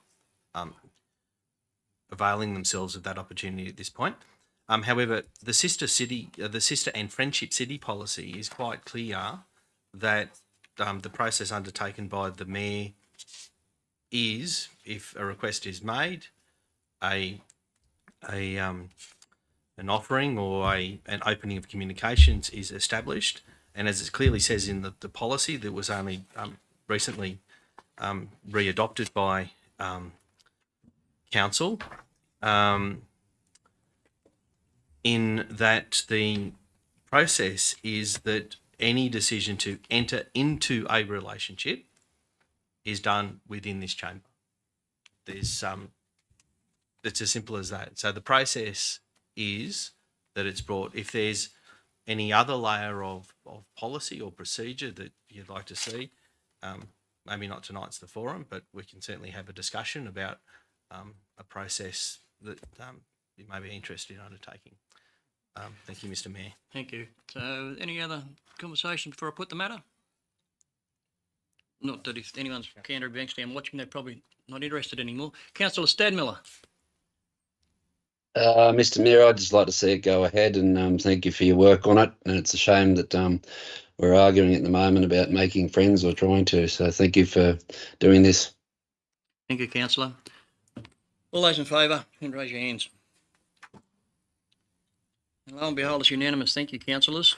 availing themselves of that opportunity at this point. However, the sister and friendship city policy is quite clear that the process undertaken by the mayor is, if a request is made, an offering or an opening of communications is established, and as it clearly says in the policy that was only recently re-adopted by council, in that the process is that any decision to enter into a relationship is done within this chamber. There's it's as simple as that. So the process is that it's brought. If there's any other layer of policy or procedure that you'd like to see, maybe not tonight's the forum, but we can certainly have a discussion about a process that you may be interested in undertaking. Thank you, Mr. Mayor. Thank you. So any other conversation before I put the matter? Not that if anyone's Canterbury Bankstown watching, they're probably not interested anymore. Councillor Stadmiller. Mr. Mayor, I'd just like to see it go ahead, and thank you for your work on it. And it's a shame that we're arguing at the moment about making friends or trying to. So thank you for doing this. Thank you, Councillor. All those in favour, raise your hands. And lo and behold, it's unanimous. Thank you, councillors.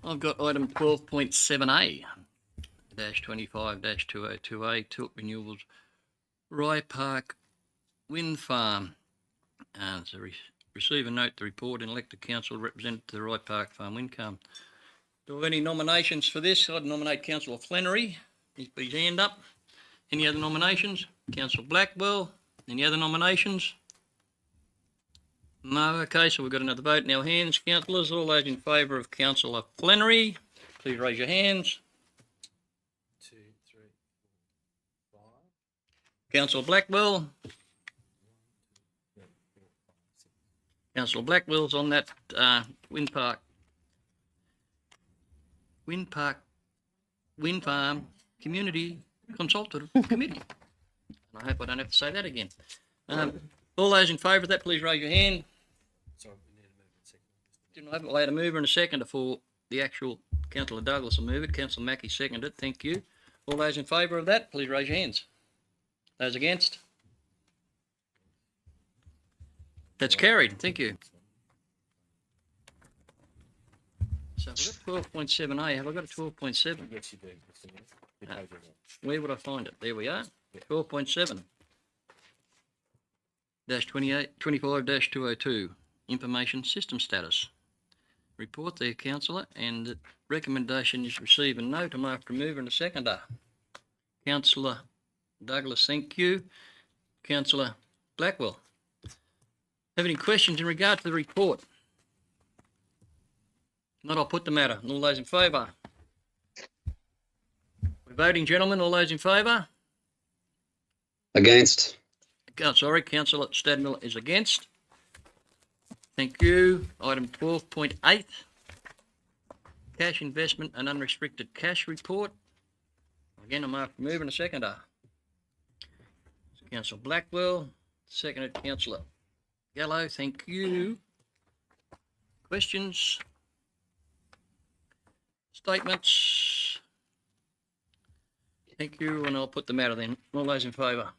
I've got item 12.7A -25-2028 Tilt Renewables Rye Park Wind Farm. So receive and note the report and elect the council representative to the Rye Park Farm Wind Farm. Do we have any nominations for this? I'd nominate Councillor Flannery. He's put his hand up. Any other nominations? Councillor Blackwell. Any other nominations? No. Okay, so we've got another vote in our hands. Councillors, all those in favour of Councillor Flannery, please raise your hands. 2, 3, 4, 5. Councillor Blackwell. Councillor Blackwell's on that wind farm community consultative committee. And I hope I don't have to say that again. All those in favour of that, please raise your hand. Sorry, we need a mover and second. Didn't I have a mover and a seconder for the actual Councillor Douglas will move it. Councillor Mackie seconded it. Thank you. All those in favour of that, please raise your hands. Those against? That's carried. Thank you. So I've got 12.7A. Have I got a 12.7? Yes, you do, Mr. Mayor. Where would I find it? There we are. 12.7. -25-202 Information System Status. Report there, Councillor, and the recommendation is receive and note. I'm after a mover and a seconder. Councillor Douglas, thank you. Councillor Blackwell. Have any questions in regard to the report? If not, I'll put the matter. All those in favour? We're voting, gentlemen. All those in favour? Against? Councillor Stadmiller is against. Thank you. Item 12.8, cash investment and unrestricted cash report. Again, I'm after moving a seconder. Councillor Blackwell, seconded Councillor Gallo. Thank you. Questions? Statements? Thank you, and I'll put the matter then. All those in favour?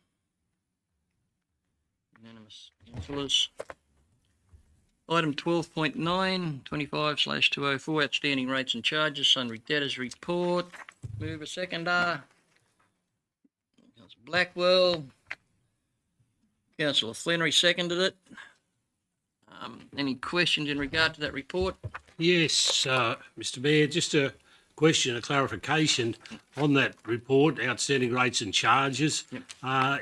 Unanimous. Councillors. Item 12.9, 25/204, outstanding rates and charges, sundry debtors report. Move a seconder. Councillor Blackwell. Councillor Flannery seconded it. Any questions in regard to that report? Yes, Mr. Mayor, just a question, a clarification on that report, outstanding rates and charges. Yep.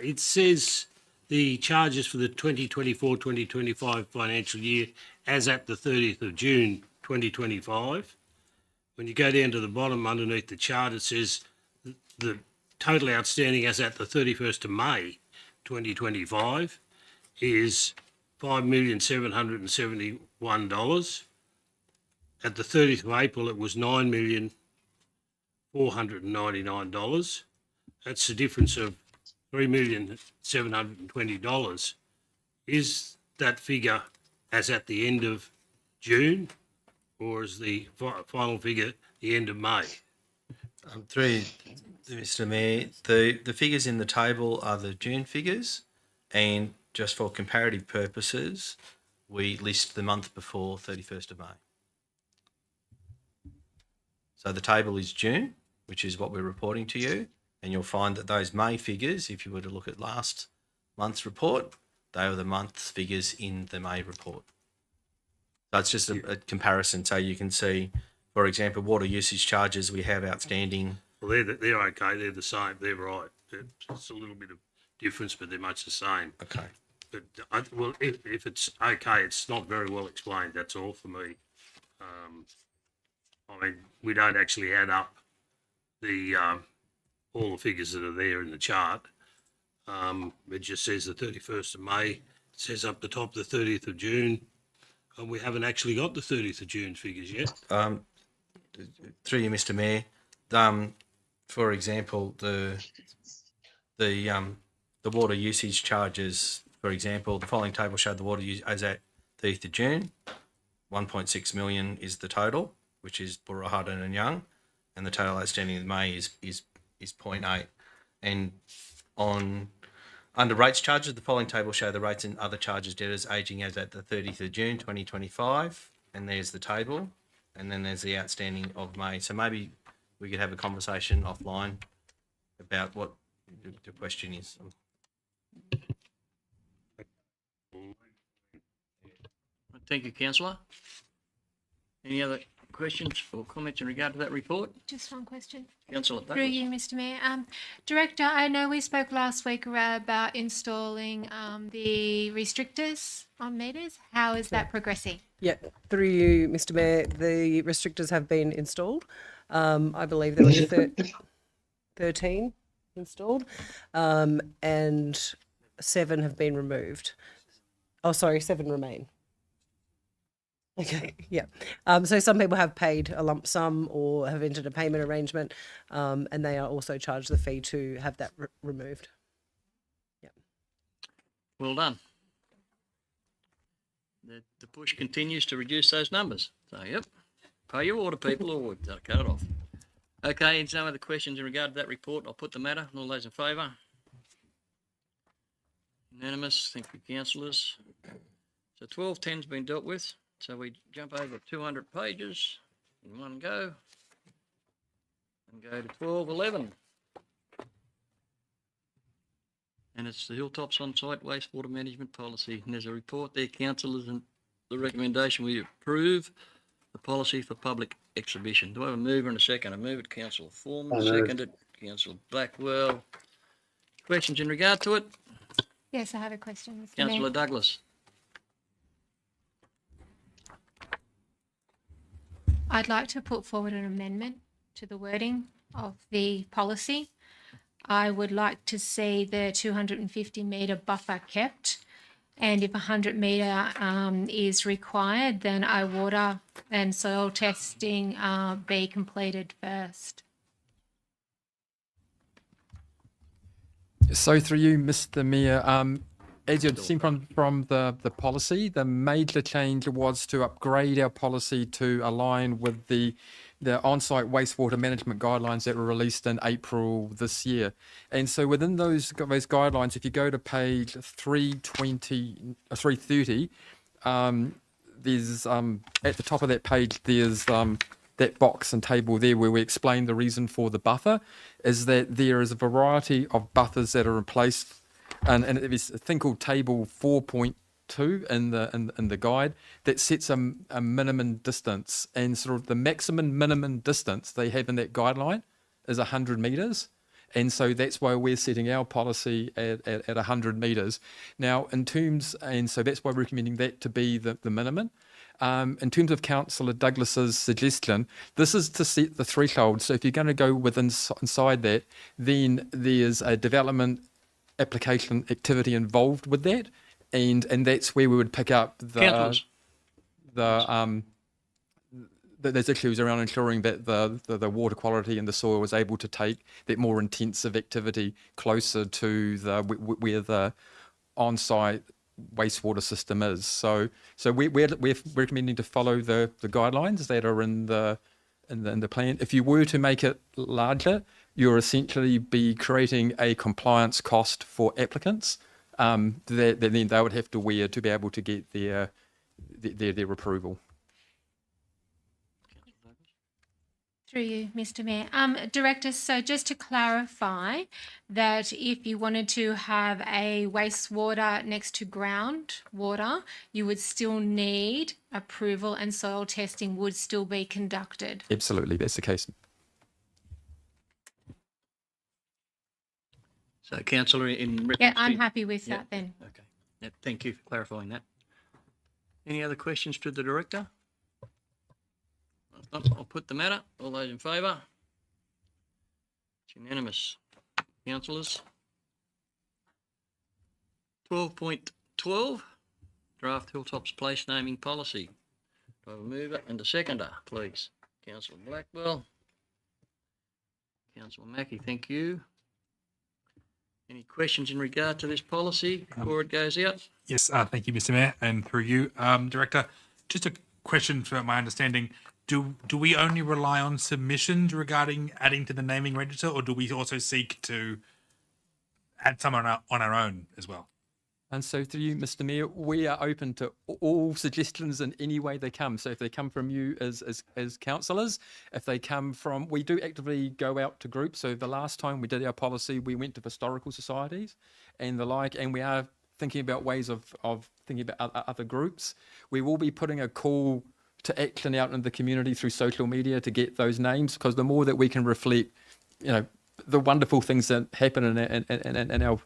It says the charges for the 2024-2025 financial year as at the 30th of June 2025. When you go down to the bottom underneath the chart, it says the total outstanding as at the 31st of May 2025 is $5,771,000. At the 30th of April, it was $9,499,000. That's a difference of $3,720,000. Is that figure as at the end of June, or is the final figure the end of May? Through Mr. Mayor, the figures in the table are the June figures, and just for comparative purposes, we list the month before 31st of May. So the table is June, which is what we're reporting to you, and you'll find that those May figures, if you were to look at last month's report, they were the month's figures in the May report. So it's just a comparison, so you can see, for example, water usage charges we have outstanding. Well, they're okay. They're the same. They're right. It's a little bit of difference, but they're much the same. Okay. But well, if it's okay, it's not very well explained. That's all for me. I mean, we don't actually add up the all the figures that are there in the chart. It just says the 31st of May. It says up the top the 30th of June. And we haven't actually got the 30th of June figures yet. Through you, Mr. Mayor, for example, the water usage charges, for example, the following table showed the water use as at 30th of June. 1.6 million is the total, which is Burrahudden and Young, and the total outstanding in May is 0.8. And under rates charges, the following table show the rates and other charges debtors aging as at the 30th of June 2025, and there's the table, and then there's the outstanding of May. So maybe we could have a conversation offline about what the question is. Thank you, councillor. Any other questions or comments in regard to that report? Just one question. Councillor Through Douglas. you, Mr. Mayor. Director, I know we spoke last week about installing the restrictors on meters. How is that progressing? Yeah, through you, Mr. Mayor, the restrictors have been installed. I believe there were 13 installed, and 7 have been removed. Oh, sorry, 7 remain. Okay, yeah. So some people have paid a lump sum or have entered a payment arrangement, and they are also charged the fee to have that removed. Yeah. Well done. The push continues to reduce those numbers. So, yep, pay your water, people, or we've got to cut it off. Okay, and some other questions in regard to that report. I'll put the matter. All those in favour? Unanimous. Thank you, councillors. So 1210's been dealt with. So we jump over 200 pages in one go and go to 1211. And it's the Hilltops on-site wastewater management policy. And there's a report there, councillors, and the recommendation we approve the policy for public exhibition. Do I have a mover and a second? I move it, Councillor Foreman, seconded, Councillor Blackwell. Questions in regard to it? Yes, I have a question, Mr. Mayor. Councillor Douglas. I'd like to put forward an amendment to the wording of the policy. I would like to see the 250 metre buffer kept. And if 100 metre is required, then water and soil testing be completed first. So through you, Mr. Mayor, as you've seen from the policy, the major change was to upgrade our policy to align with the on-site wastewater management guidelines that were released in April this year. And so within those guidelines, if you go to page 330, there's at the top of that page, there's that box and table there where we explain the reason for the buffer is that there is a variety of buffers that are in place, and there's a thing called table 4.2 in the guide that sets a minimum distance, and sort of the maximum minimum distance they have in that guideline is 100 metres. And so that's why we're setting our policy at 100 metres. Now, and so that's why we're recommending that to be the minimum. In terms of Councillor Douglas's suggestion, this is to set the threshold. So if you're going to go inside that, then there's a development application activity involved with that, and that's where we would pick up there's issues around ensuring that the water quality in the soil is able to take that more intensive activity closer to where the on-site wastewater system is. So we're recommending to follow the guidelines that are in the plan. If you were to make it larger, you'll essentially be creating a compliance cost for applicants that then they would have to wear to be able to get their approval. Through you, Mr. Mayor. Director, so just to clarify that if you wanted to have a wastewater next to groundwater, you would still need approval and soil testing would still be conducted. Absolutely, that's the case. So, Councillor, in reference Yeah, I'm to- happy with Yeah, that then. Okay. Yeah, thank you for clarifying that. Any other questions to the Director? I'll put the matter. All those in favour? It's unanimous. Councillors. 12.12, draft Hilltops place naming policy. Do I have a mover and a seconder, please? Councillor Blackwell. Councillor Mackie, thank you. Any questions in regard to this policy before it goes out? Yes, thank you, Mr. Mayor, and through you, Director. Just a question for my understanding. Do we only rely on submissions regarding adding to the naming register, or do we also seek to add some on our own as well? And so through you, Mr. Mayor, we are open to all suggestions in any way they come. So if they come from you as councillors, if they come from, we do actively go out to groups. So the last time we did our policy, we went to historical societies and the like, and we are thinking about ways of thinking about other groups. We will be putting a call to action out in the community through social media to get those names, because the more that we can reflect, the wonderful things that happen in our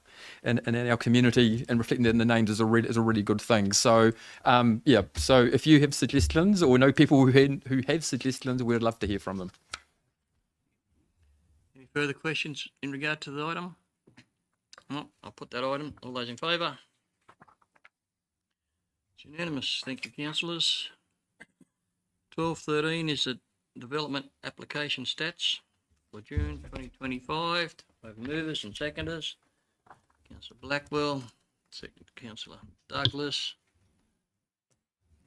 community and reflecting that in the names is a really good thing. So so if you have suggestions or know people who have suggestions, we'd love to hear from them. Any further questions in regard to the item? No, I'll put that item. All those in favour? It's unanimous. Thank you, councillors. 12.13 is the development application stats for June 2025. I have movers and seconders. Councillor Blackwell, second Councillor Douglas.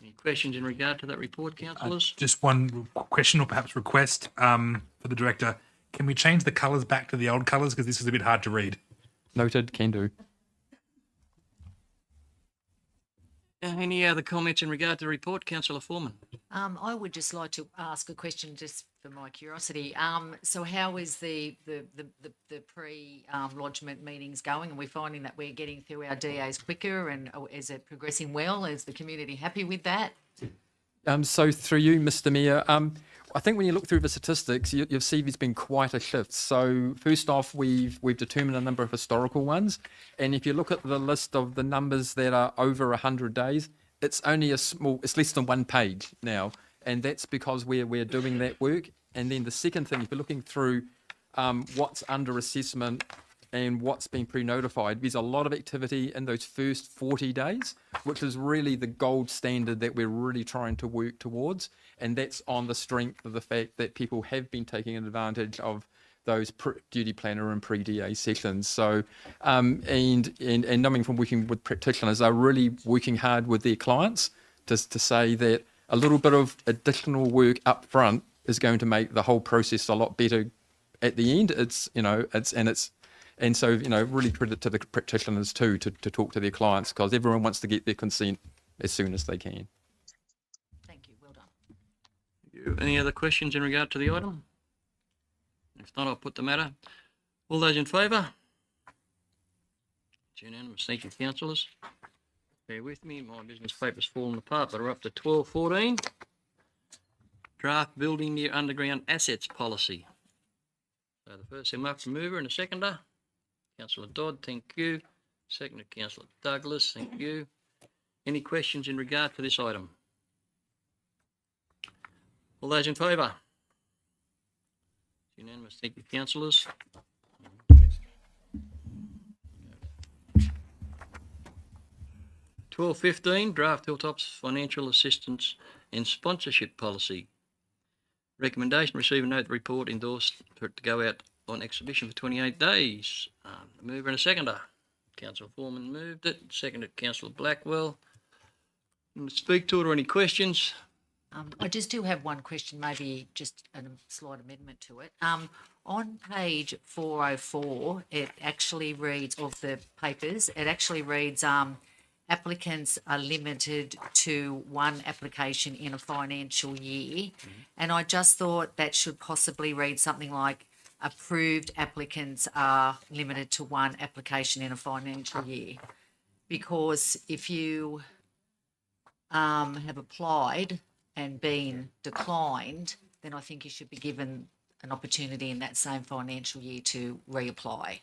Any questions in regard to that report, councillors? Just one question or perhaps request for the Director. Can we change the colours back to the old colours, because this is a bit hard to read? Noted, can do. Any other comments in regard to the report, Councillor Foreman? I would just like to ask a question just for my curiosity. So how is the pre-lodgement meetings going? Are we finding that we're getting through our DAs quicker, and is it progressing well? Is the community happy with that? So through you, Mr. Mayor, I think when you look through the statistics, you'll see there's been quite a shift. So first off, we've determined a number of historical ones, and if you look at the list of the numbers that are over 100 days, it's only it's less than one page now, and that's because we're doing that work. And then the second thing, if you're looking through what's under assessment and what's been pre-notified. There's a lot of activity in those first 40 days, which is really the gold standard that we're really trying to work towards. And that's on the strength of the fact that people have been taking advantage of those duty planner and pre-DA sessions. So, and knowing from working with practitioners, they're really working hard with their clients to say that a little bit of additional work up front is going to make the whole process a lot better at the end. And so, really credit to the practitioners too, to talk to their clients, because everyone wants to get their consent as soon as they can. Thank you. Well done. Any other questions in regard to the item? If not, I'll put the matter. All those in favour? It's unanimous. Thank you, councillors. Bear with me. My business paper's fallen apart, but we're up to 12.14. Draft building near underground assets policy. So the first mover and a seconder. Councillor Dodd, thank you. Seconded, Councillor Douglas, thank you. Any questions in regard to this item? All those in favour? Unanimous. Thank you, councillors. 12.15, draft Hilltops financial assistance and sponsorship policy. Recommendation, receive a note report endorsed for it to go out on exhibition for 28 days. Mover and a seconder. Councillor Foreman moved it, seconded Councillor Blackwell. Speak to it or any questions? I just do have one question, maybe just a slight amendment to it. On page 404, it actually reads, of the papers, it actually reads, applicants are limited to one application in a financial year. And I just thought that should possibly read something like, approved applicants are limited to one application in a financial year. Because if you have applied and been declined, then I think you should be given an opportunity in that same financial year to reapply.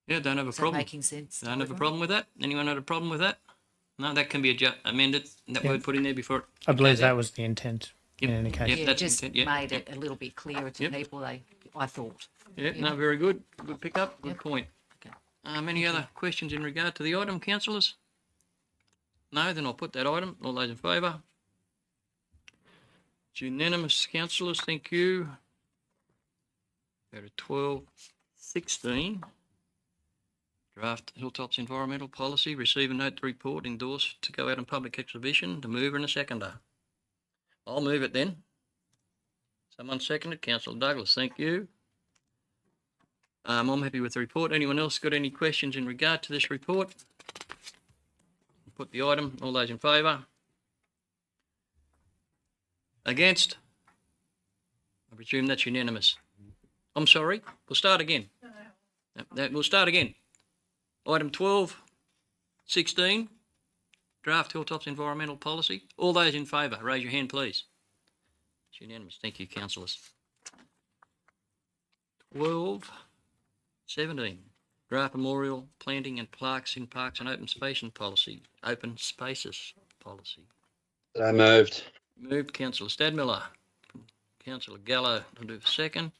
Yeah, don't have a Is that problem. making sense? Don't have a problem with that? Anyone had a problem with that? No, that can be amended, that word put in there before. I believe that was the intent in any case. Yeah, that's just intent, made it a little bit clearer to people, I thought. Yeah, no, very good. Good pick up, good Yep. point. Okay. Any other questions in regard to the item, councillors? No, then I'll put that item. All those in favour? It's unanimous, councillors. Thank you. Go to 12.16. Draft Hilltops environmental policy. Receive a note to report endorsed to go out on public exhibition. The mover and a seconder. I'll move it then. Someone seconded. Councillor Douglas. Thank you. I'm happy with the report. Anyone else got any questions in regard to this report? Put the item. All those in favour? Against? I presume that's unanimous. I'm sorry. We'll start again. We'll start again. Item 12.16, draft Hilltops environmental policy. All those in favour, raise your hand, please. It's unanimous. Thank you, councillors. 12.17, draft memorial planting and plaques in parks and open spaces policy. Open spaces policy. So moved. Moved, Councillor Stadmiller. Councillor Gallo will do a second.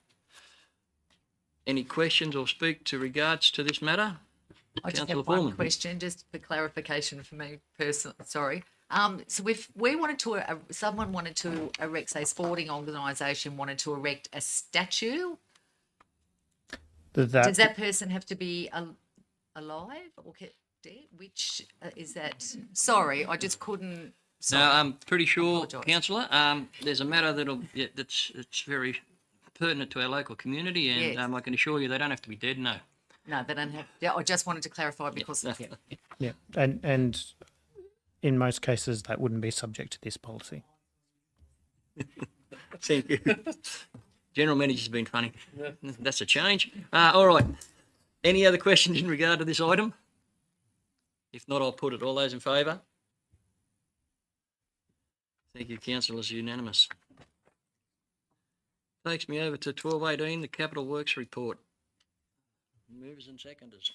Any questions or speak to regards to this matter? I just Councillor have one Foreman. question, just for clarification for me personally, sorry. So if we wanted to, someone wanted to erect, say, sporting organisation wanted to erect a statue, does that person have to be alive or dead? Which is that? Sorry, I just couldn't. Sorry. No, I'm pretty sure, Apologise. councillor, that's a matter that's very pertinent to our local community, and Yes. I can assure you they don't have to be dead, no. No, they don't have. Yeah, I just wanted to clarify because. Yeah. Yeah, and in most cases that wouldn't be subject to this policy. Thank you. General Manager's been funny. That's a change. All right. Any other questions in regard to this item? If not, I'll put it. All those in favour? Thank you, councillors. Unanimous. Takes me over to 12.18, the Capital Works report. Movers and seconders.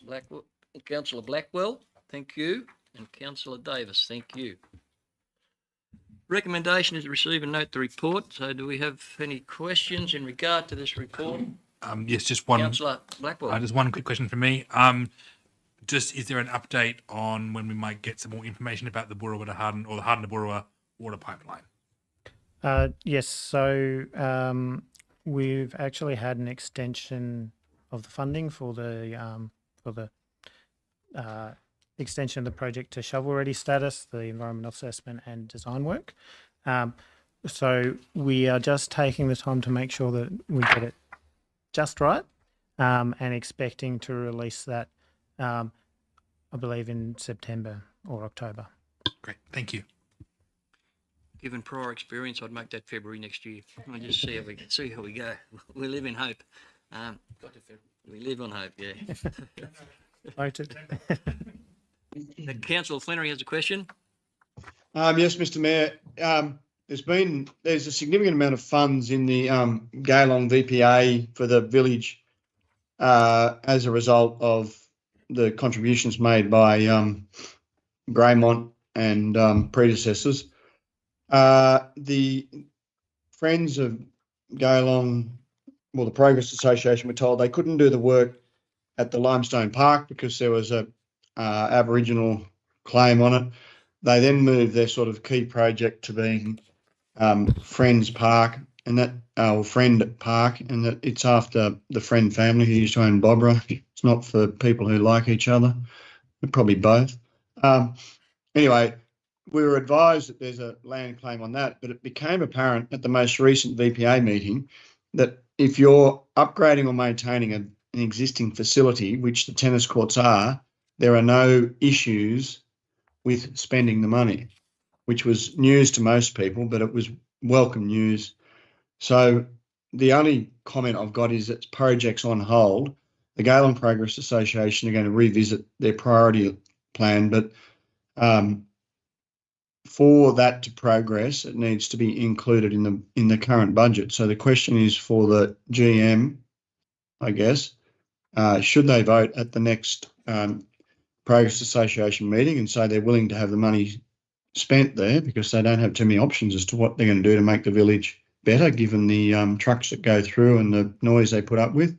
Councillor Blackwell, thank you. And Councillor Davis, thank you. Recommendation is to receive and note the report. So do we have any questions in regard to this report? Yes, just one. Councillor Blackwell. Just one quick question for me. Just is there an update on when we might get some more information about the Burrawa to Harden or the Harden to Burrawa water pipeline? Yes, so we've actually had an extension of the funding for the extension of the project to shovel-ready status, the environmental assessment and design work. So we are just taking the time to make sure that we get it just right, and expecting to release that, I believe, in September or October. Great, thank you. Given prior experience, I'd make that February next year. I'll just see how we go. We live in hope. We live on hope, yeah. Noted. The Councillor Flannery has a question. Yes, Mr. Mayor. There's a significant amount of funds in the Gaylong VPA for the village as a result of the contributions made by Greymont and predecessors. The Friends of Gaylong, well, the Progress Association, were told they couldn't do the work at the Limestone Park because there was a Aboriginal claim on it. They then moved their sort of key project to being Friends Park, and that Friend Park, and that it's after the Friend family who used to own Bobra. It's not for people who like each other, probably both. Anyway, we were advised that there's a land claim on that, but it became apparent at the most recent VPA meeting that if you're upgrading or maintaining an existing facility, which the tennis courts are, there are no issues with spending the money, which was news to most people, but it was welcome news. So the only comment I've got is that project's on hold. The Gaylong Progress Association are going to revisit their priority plan, but for that to progress, it needs to be included in the current budget. So the question is for the GM, I guess, should they vote at the next Progress Association meeting and say they're willing to have the money spent there because they don't have too many options as to what they're going to do to make the village better, given the trucks that go through and the noise they put up with?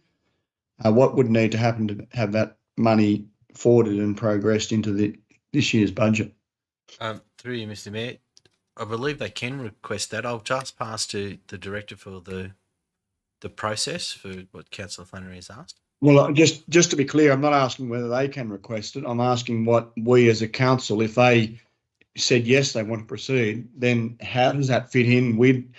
What would need to happen to have that money forwarded and progressed into this year's budget? Through you, Mr. Mayor, I believe they can request that. I'll just pass to the director for the process for what Councillor Flannery has asked. Well, just to be clear, I'm not asking whether they can request it. I'm asking what we as a council, if they said yes, they want to proceed, then how does that fit in? We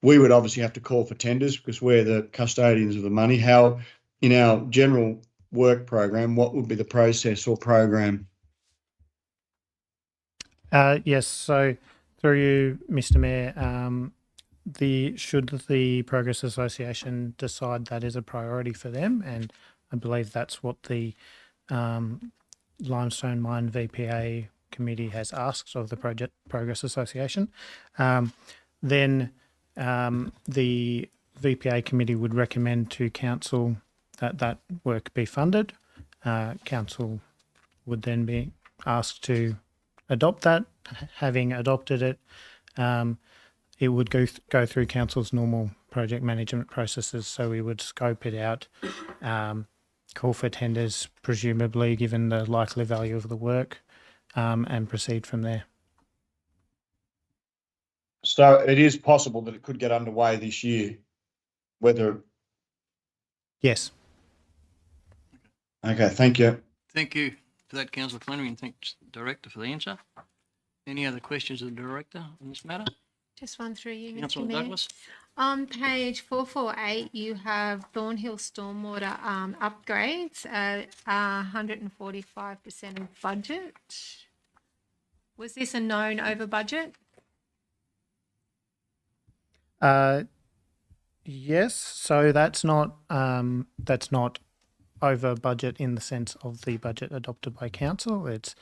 would obviously have to call for tenders because we're the custodians of the money. How, in our general work program, what would be the process or program? Yes, so through you, Mr. Mayor, should the Progress Association decide that is a priority for them, and I believe that's what the Limestone Mine VPA committee has asked of the Progress Association, then the VPA committee would recommend to council that work be funded. Council would then be asked to adopt that. Having adopted it, it would go through council's normal project management processes. So we would scope it out, call for tenders, presumably given the likely value of the work, and proceed from there. So it is possible that it could get underway this year, whether... Yes. Okay, thank you. Thank you for that, Councillor Flannery, and thanks the Director for the answer. Any other questions of the Director on this matter? Just one through you, Mr. Councillor Mayor. Douglas? On page 448, you have Thornhill stormwater upgrades at 145% of budget. Was this a known over budget? Yes, so that's not over budget in the sense of the budget adopted by council. It's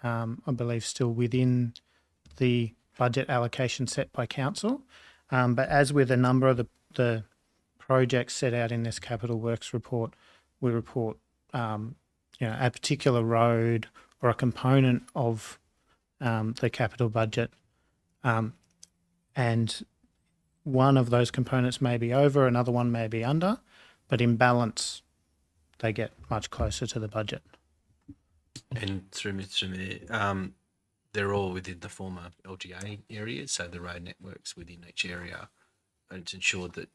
I believe still within the budget allocation set by council. But as with a number of the projects set out in this capital works report, we report a particular road or a component of the capital budget and one of those components may be over, another one may be under, but in balance, they get much closer to the budget. And through Mr. Mayor, they're all within the former LGA areas, so the road networks within each area, and it's ensured that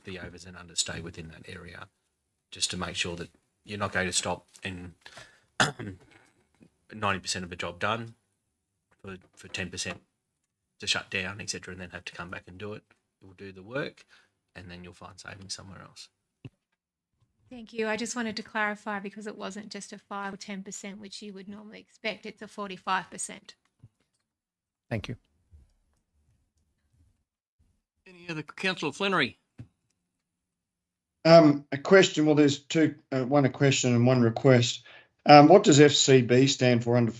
the overs and unders stay within that area, just to make sure that you're not going to stop and 90% of a job done for 10% to shut down, etc., and then have to come back and do it. You'll do the work, and then you'll find savings somewhere else. Thank you. I just wanted to clarify because it wasn't just a 5 or 10%, which you would normally expect. It's a 45%. Thank you. Any other, Councillor Flannery? A question. Well, there's two. One a question and one request. What does FCB stand for under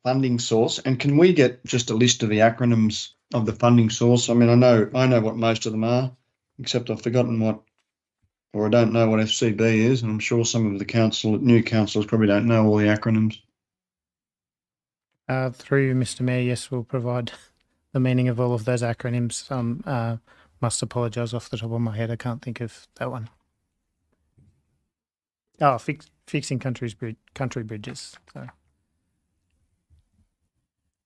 funding source? And can we get just a list of the acronyms of the funding source? I mean, I know what most of them are, except I've forgotten what, or I don't know what FCB is, and I'm sure some of the new councillors probably don't know all the acronyms. Through you, Mr. Mayor, yes, we'll provide the meaning of all of those acronyms. Must apologise off the top of my head. I can't think of that one. Oh, fixing country bridges. So.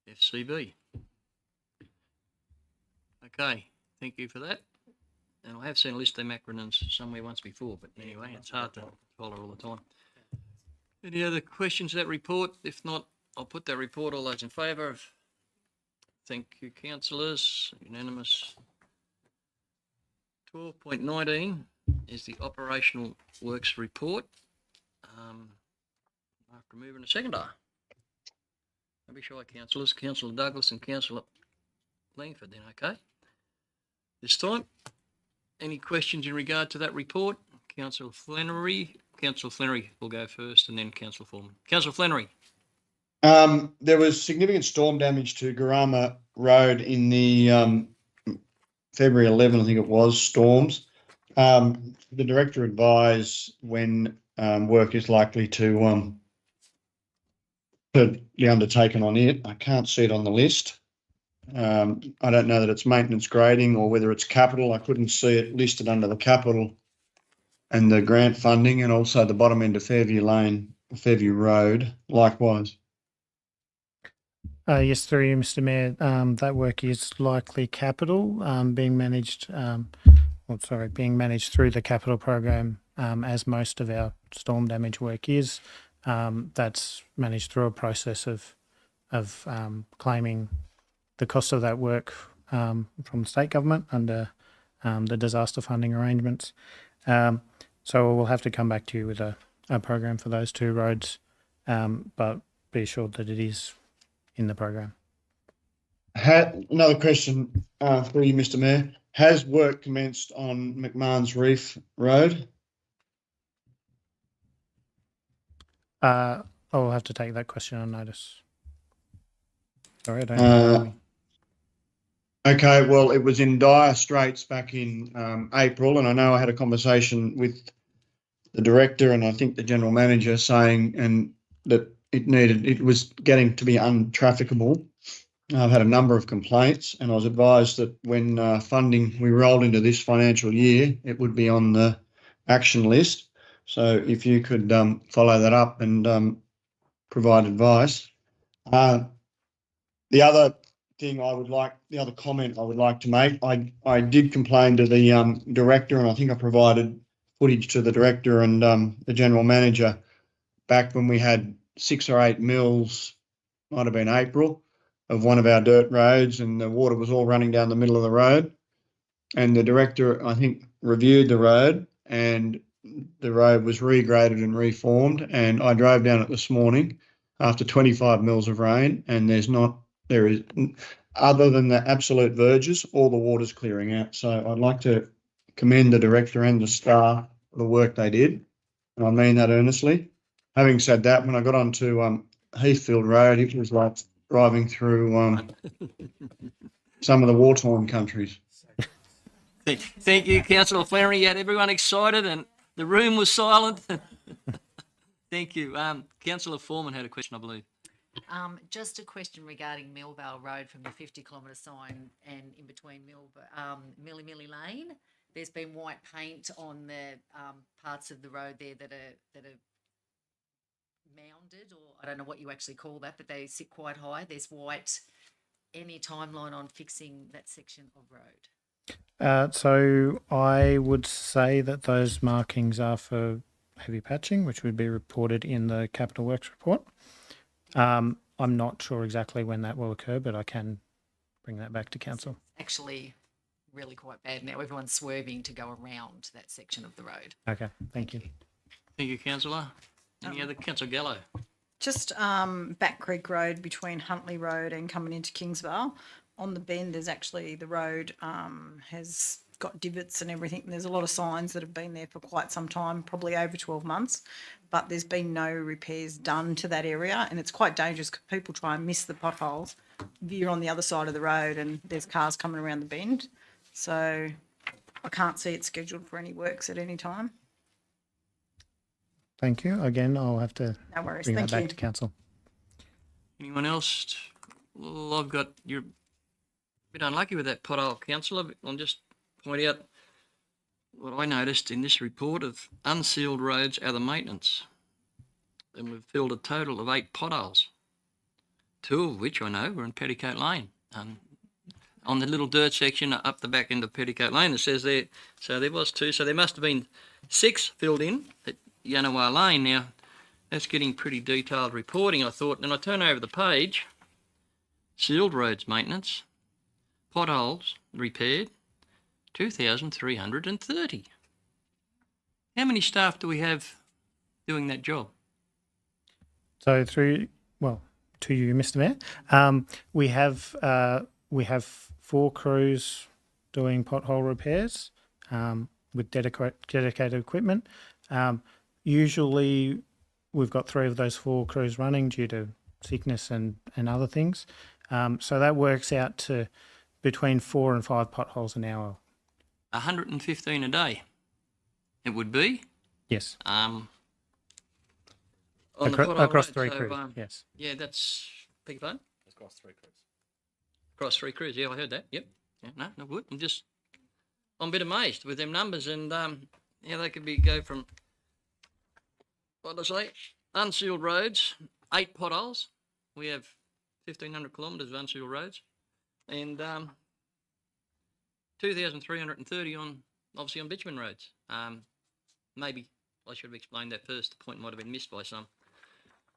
FCB. Okay, thank you for that. And I have seen a list of them acronyms somewhere once before, but anyway, it's hard to follow all the time. Any other questions to that report? If not, I'll put that report. All those in favour? Thank you, councillors. Unanimous. 12.19 is the operational works report. After moving to seconder. Don't be shy, councillors. Councillor Douglas and Councillor Langford then, okay? This time, any questions in regard to that report? Councillor Flannery. Councillor Flannery will go first and then Councillor Foreman. Councillor Flannery. There was significant storm damage to Garama Road in the February 11, I think it was, storms. The director advised when work is likely to be undertaken on it. I can't see it on the list. I don't know that it's maintenance grading or whether it's capital. I couldn't see it listed under the capital and the grant funding, and also the bottom end of Fairview Road, likewise. Yes, through you, Mr. Mayor. That work is likely capital, being managed through the capital program, as most of our storm damage work is. That's managed through a process of claiming the cost of that work from the state government under the disaster funding arrangements. So we'll have to come back to you with a program for those two roads, but be assured that it is in the program. Another question for you, Mr. Mayor. Has work commenced on McMahon's Reef Road? I'll have to take that question on notice. Sorry, I don't know. Okay, well, it was in dire straits back in April, and I know I had a conversation with the director and I think the general manager saying that it was getting to be untrafficable. I've had a number of complaints, and I was advised that when we rolled into this financial year, it would be on the action list. So if you could follow that up and provide advice. The other comment I would like to make, I did complain to the director, and I think I provided footage to the director and the general manager back when we had 6 or 8 mils, might have been April, of one of our dirt roads, and the water was all running down the middle of the road. And the director, I think, reviewed the road, and the road was regraded and reformed. And I drove down it this morning after 25 mils of rain, and there is, other than the absolute verges, all the water's clearing out. So I'd like to commend the director and the staff for the work they did, and I mean that earnestly. Having said that, when I got onto Heathfield Road, it was like driving through some of the war-torn countries. Thank you, Councillor Flannery. You had everyone excited and the room was silent. Thank you. Councillor Foreman had a question, I believe. Just a question regarding Millvale Road from the 50-kilometre sign and in between Millie Lane. There's been white paint on the parts of the road there that are mounded, or I don't know what you actually call that, but they sit quite high. There's white. Any timeline on fixing that section of road? So I would say that those markings are for heavy patching, which would be reported in the capital works report. I'm not sure exactly when that will occur, but I can bring that back to council. Actually, really quite bad now. Everyone's swerving to go around that section of the road. Okay, thank you. Thank you, councillor. Any other? Councillor Gallo. Just Back Creek Road between Huntley Road and coming into Kingsvale. On the bend, there's actually the road has got divots and everything. There's a lot of signs that have been there for quite some time, probably over 12 months, but there's been no repairs done to that area, and it's quite dangerous because people try and miss the potholes. You're on the other side of the road and there's cars coming around the bend. So I can't see it scheduled for any works at any time. Thank you. Again, I'll have to No worries. bring that Thank back you. to council. Anyone else? Well, you're a bit unlucky with that pothole, councillor. I'll just point out what I noticed in this report of unsealed roads are the maintenance. And we've filled a total of 8 potholes. 2 of which I know were in Petticoat Lane. On the little dirt section up the back end of Petticoat Lane, it says there. So there was 2. So there must have been 6 filled in at Yanawar Lane. Now, that's getting pretty detailed reporting, I thought. And I turn over the page, sealed roads maintenance, potholes repaired, 2,330. How many staff do we have doing that job? So to you, Mr. Mayor, we have 4 crews doing pothole repairs with dedicated equipment. Usually we've got 3 of those 4 crews running due to sickness and other things. So that works out to between 4 and 5 potholes an hour. 115 a day. It would be? Yes. On Across the 3 road, crews, yes. Yeah, that's... Beg your pardon? Across 3 crews. Across 3 crews, yeah, I heard that. Yep. Yeah, no good. I'm a bit amazed with them numbers, and they could go from, what did I say, unsealed roads, 8 potholes. We have 1,500 kilometres of unsealed roads, and 2,330 obviously on bitumen roads. Maybe I should have explained that first. The point might have been missed by some.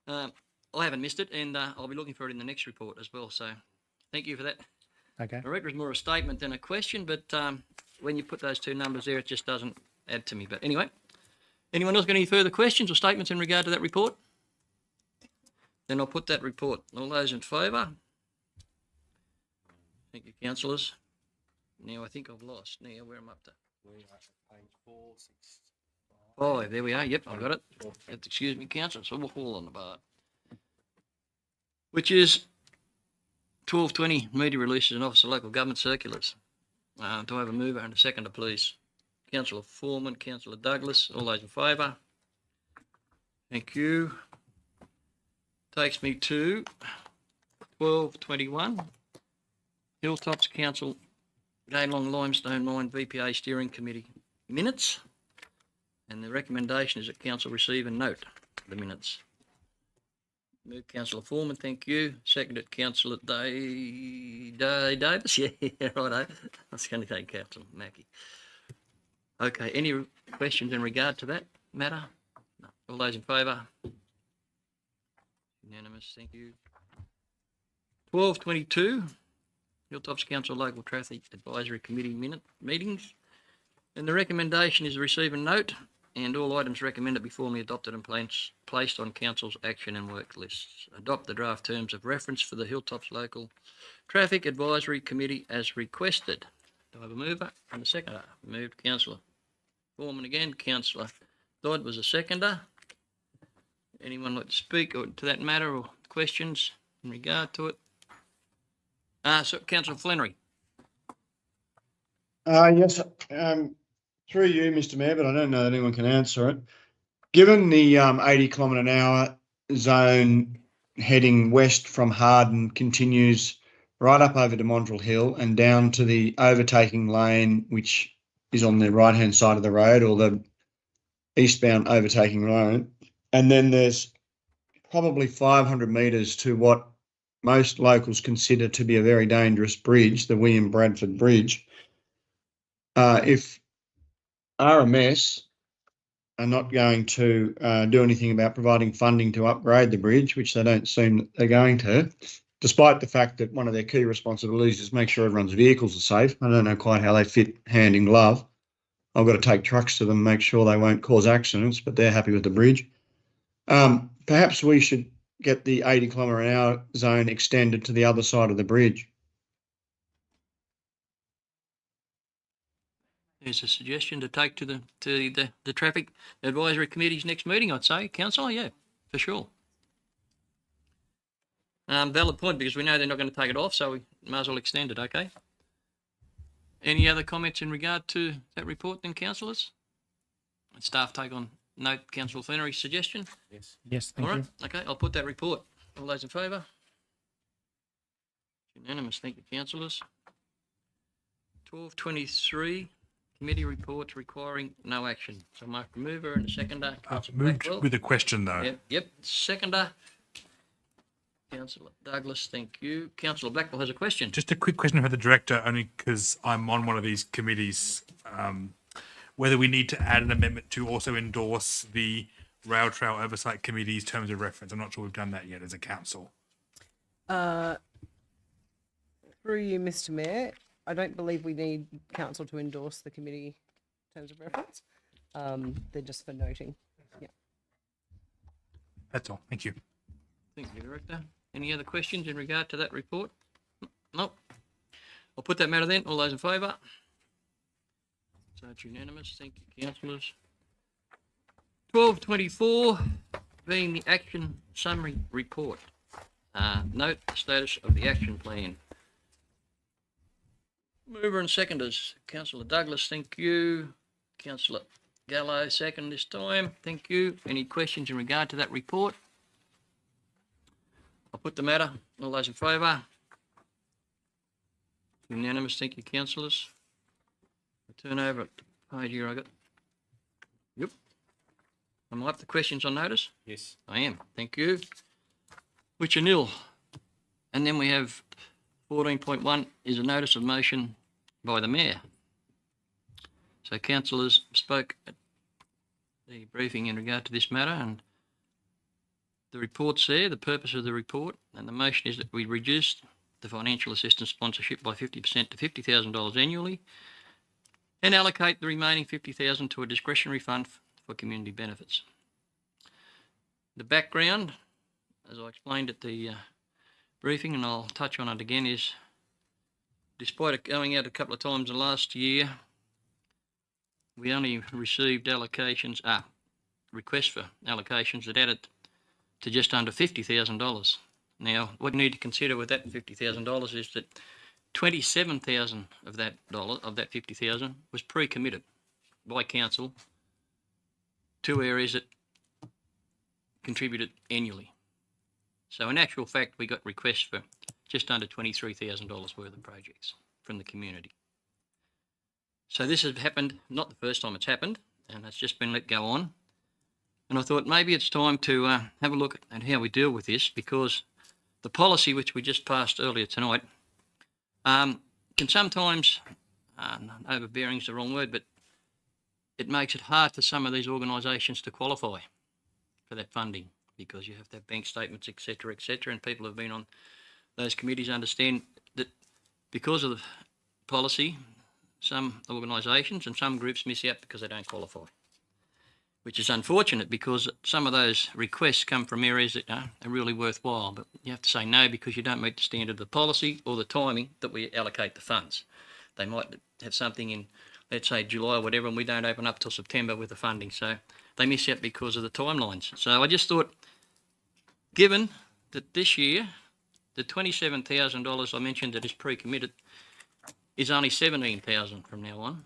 I haven't missed it, and I'll be looking for it in the next report as well. So thank you for that. Okay. Director, is more a statement than a question, but when you put those 2 numbers there, it just doesn't add to me. But anyway, anyone else got any further questions or statements in regard to that report? Then I'll put that report. All those in favour? Thank you, councillors. Now I think I've lost. Now where am I up to? We are at page 4, 6, 5. There we are. Yep, I've got it. Excuse me, councillor. It's all on the bar. Which is 1220 media releases and Office of Local Government circulars. Do I have a mover and a seconder, please? Councillor Foreman, Councillor Douglas, all those in favour? Thank you. Takes me to 1221. Hilltops Council Gaylong Limestone Mine VPA Steering Committee minutes. And the recommendation is that council receive and note the minutes. Move Councillor Foreman, thank you. Seconded Councillor Davis. Yeah, right. I was going to take Councillor Mackie. Okay, any questions in regard to that matter? No. All those in favour? Unanimous, thank you. 1222, Hilltops Council Local Traffic Advisory Committee meetings. And the recommendation is to receive and note, and all items recommended be formally adopted and placed on Council's action and work lists. Adopt the draft terms of reference for the Hilltops Local Traffic Advisory Committee as requested. Do I have a mover and a seconder? Moved Councillor Foreman again. Councillor Dodd was a seconder. Anyone like to speak to that matter or questions in regard to it? So Councillor Flannery. Yes, through you, Mr. Mayor, but I don't know that anyone can answer it. Given the 80 kilometre an hour zone heading west from Harden continues right up over to Mondrel Hill and down to the overtaking lane, which is on the right-hand side of the road, or the eastbound overtaking lane. And then there's probably 500 metres to what most locals consider to be a very dangerous bridge, the William Bradford Bridge. If RMS are not going to do anything about providing funding to upgrade the bridge, which they don't seem that they're going to, despite the fact that one of their key responsibilities is make sure everyone's vehicles are safe. I don't know quite how they fit hand in glove. I've got to take trucks to them, make sure they won't cause accidents, but they're happy with the bridge. Perhaps we should get the 80 km/h zone extended to the other side of the bridge. There's a suggestion to take to the traffic advisory committee's next meeting, I'd say, councillor. Yeah, for sure. Valid point, because we know they're not going to take it off, so we might as well extend it. Okay. Any other comments in regard to that report, then, councillors? Staff take on note Councillor Flannery's suggestion. Yes. Yes, thank All right. you. Okay, I'll put that report. All those in favour? Unanimous. Thank you, councillors. 12:23. Committee reports requiring no action. So Mark Remover and a seconder. Councillor Moved Blackwell. with a question, though. Yep. Seconder. Councillor Douglas, thank you. Councillor Blackwell has a question. Just a quick question for the director, only because I'm on one of these committees. Whether we need to add an amendment to also endorse the Rail Trail Oversight Committee's terms of reference. I'm not sure we've done that yet as a council. Through you, Mr. Mayor, I don't believe we need council to endorse the committee terms of reference. They're just for noting. Yeah. That's all. Thank you. Thank you, Director. Any other questions in regard to that report? Nope. I'll put that matter then. All those in favour? So it's unanimous. Thank you, councillors. 12:24, being the action summary report. Note the status of the action plan. Mover and seconders. Councillor Douglas, thank you. Councillor Gallo, second this time. Thank you. Any questions in regard to that report? I'll put the matter. All those in favour? Unanimous. Thank you, councillors. I'll turn over at the page here I got. Yep. Am I up to questions on notice? Yes. I am. Thank you. Which are nil. And then we have 14.1 is a notice of motion by the Mayor. So councillors spoke at the briefing in regard to this matter, and the report's there, the purpose of the report, and the motion is that we reduce the financial assistance sponsorship by 50% to $50,000 annually and allocate the remaining $50,000 to a discretionary fund for community benefits. The background, as I explained at the briefing, and I'll touch on it again, is despite it going out a couple of times last year, we only received allocations, requests for allocations that added to just under $50,000. Now, what you need to consider with that $50,000 is that 27,000 of that $50,000 was pre-committed by council to areas that contributed annually. So in actual fact, we got requests for just under $23,000 worth of projects from the community. So this has happened, not the first time it's happened, and it's just been let go on. And I thought maybe it's time to have a look at how we deal with this, because the policy which we just passed earlier tonight can sometimes, overbearing is the wrong word, but it makes it hard for some of these organisations to qualify for that funding, because you have to have bank statements, etc., and people who have been on those committees understand that because of the policy, some organisations and some groups miss out because they don't qualify, which is unfortunate because some of those requests come from areas that are really worthwhile, but you have to say no because you don't meet the standard of the policy or the timing that we allocate the funds. They might have something in, let's say, July or whatever, and we don't open up till September with the funding, so they miss out because of the timelines. So I just thought, given that this year, the $27,000 I mentioned that is pre-committed is only $17,000 from now on,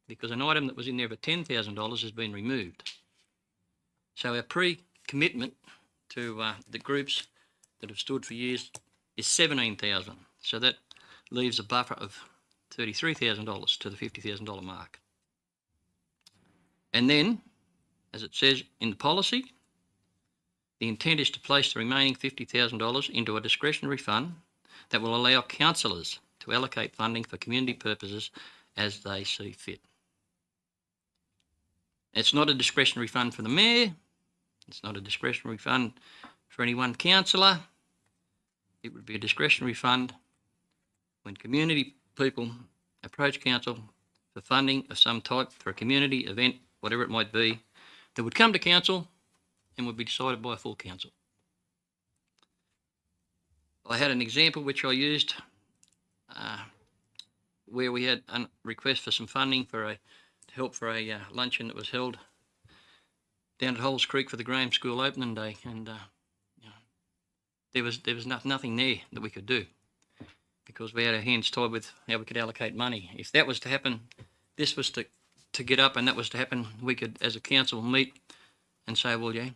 because an item that was in there for $10,000 has been removed. So our pre-commitment to the groups that have stood for years is 17,000. So that leaves a buffer of $33,000 to the $50,000 mark. And then, as it says in the policy, the intent is to place the remaining $50,000 into a discretionary fund that will allow councillors to allocate funding for community purposes as they see fit. It's not a discretionary fund for the mayor. It's not a discretionary fund for any one councillor. It would be a discretionary fund when community people approach council for funding of some type for a community event, whatever it might be, that would come to council and would be decided by a full council. I had an example which I used where we had a request for some funding for help for a luncheon that was held down at Holes Creek for the Graham School opening day, and there was nothing there that we could do because we had our hands tied with how we could allocate money. If that was to happen, this was to get up, and that was to happen, we could, as a council, meet and say, well, yeah,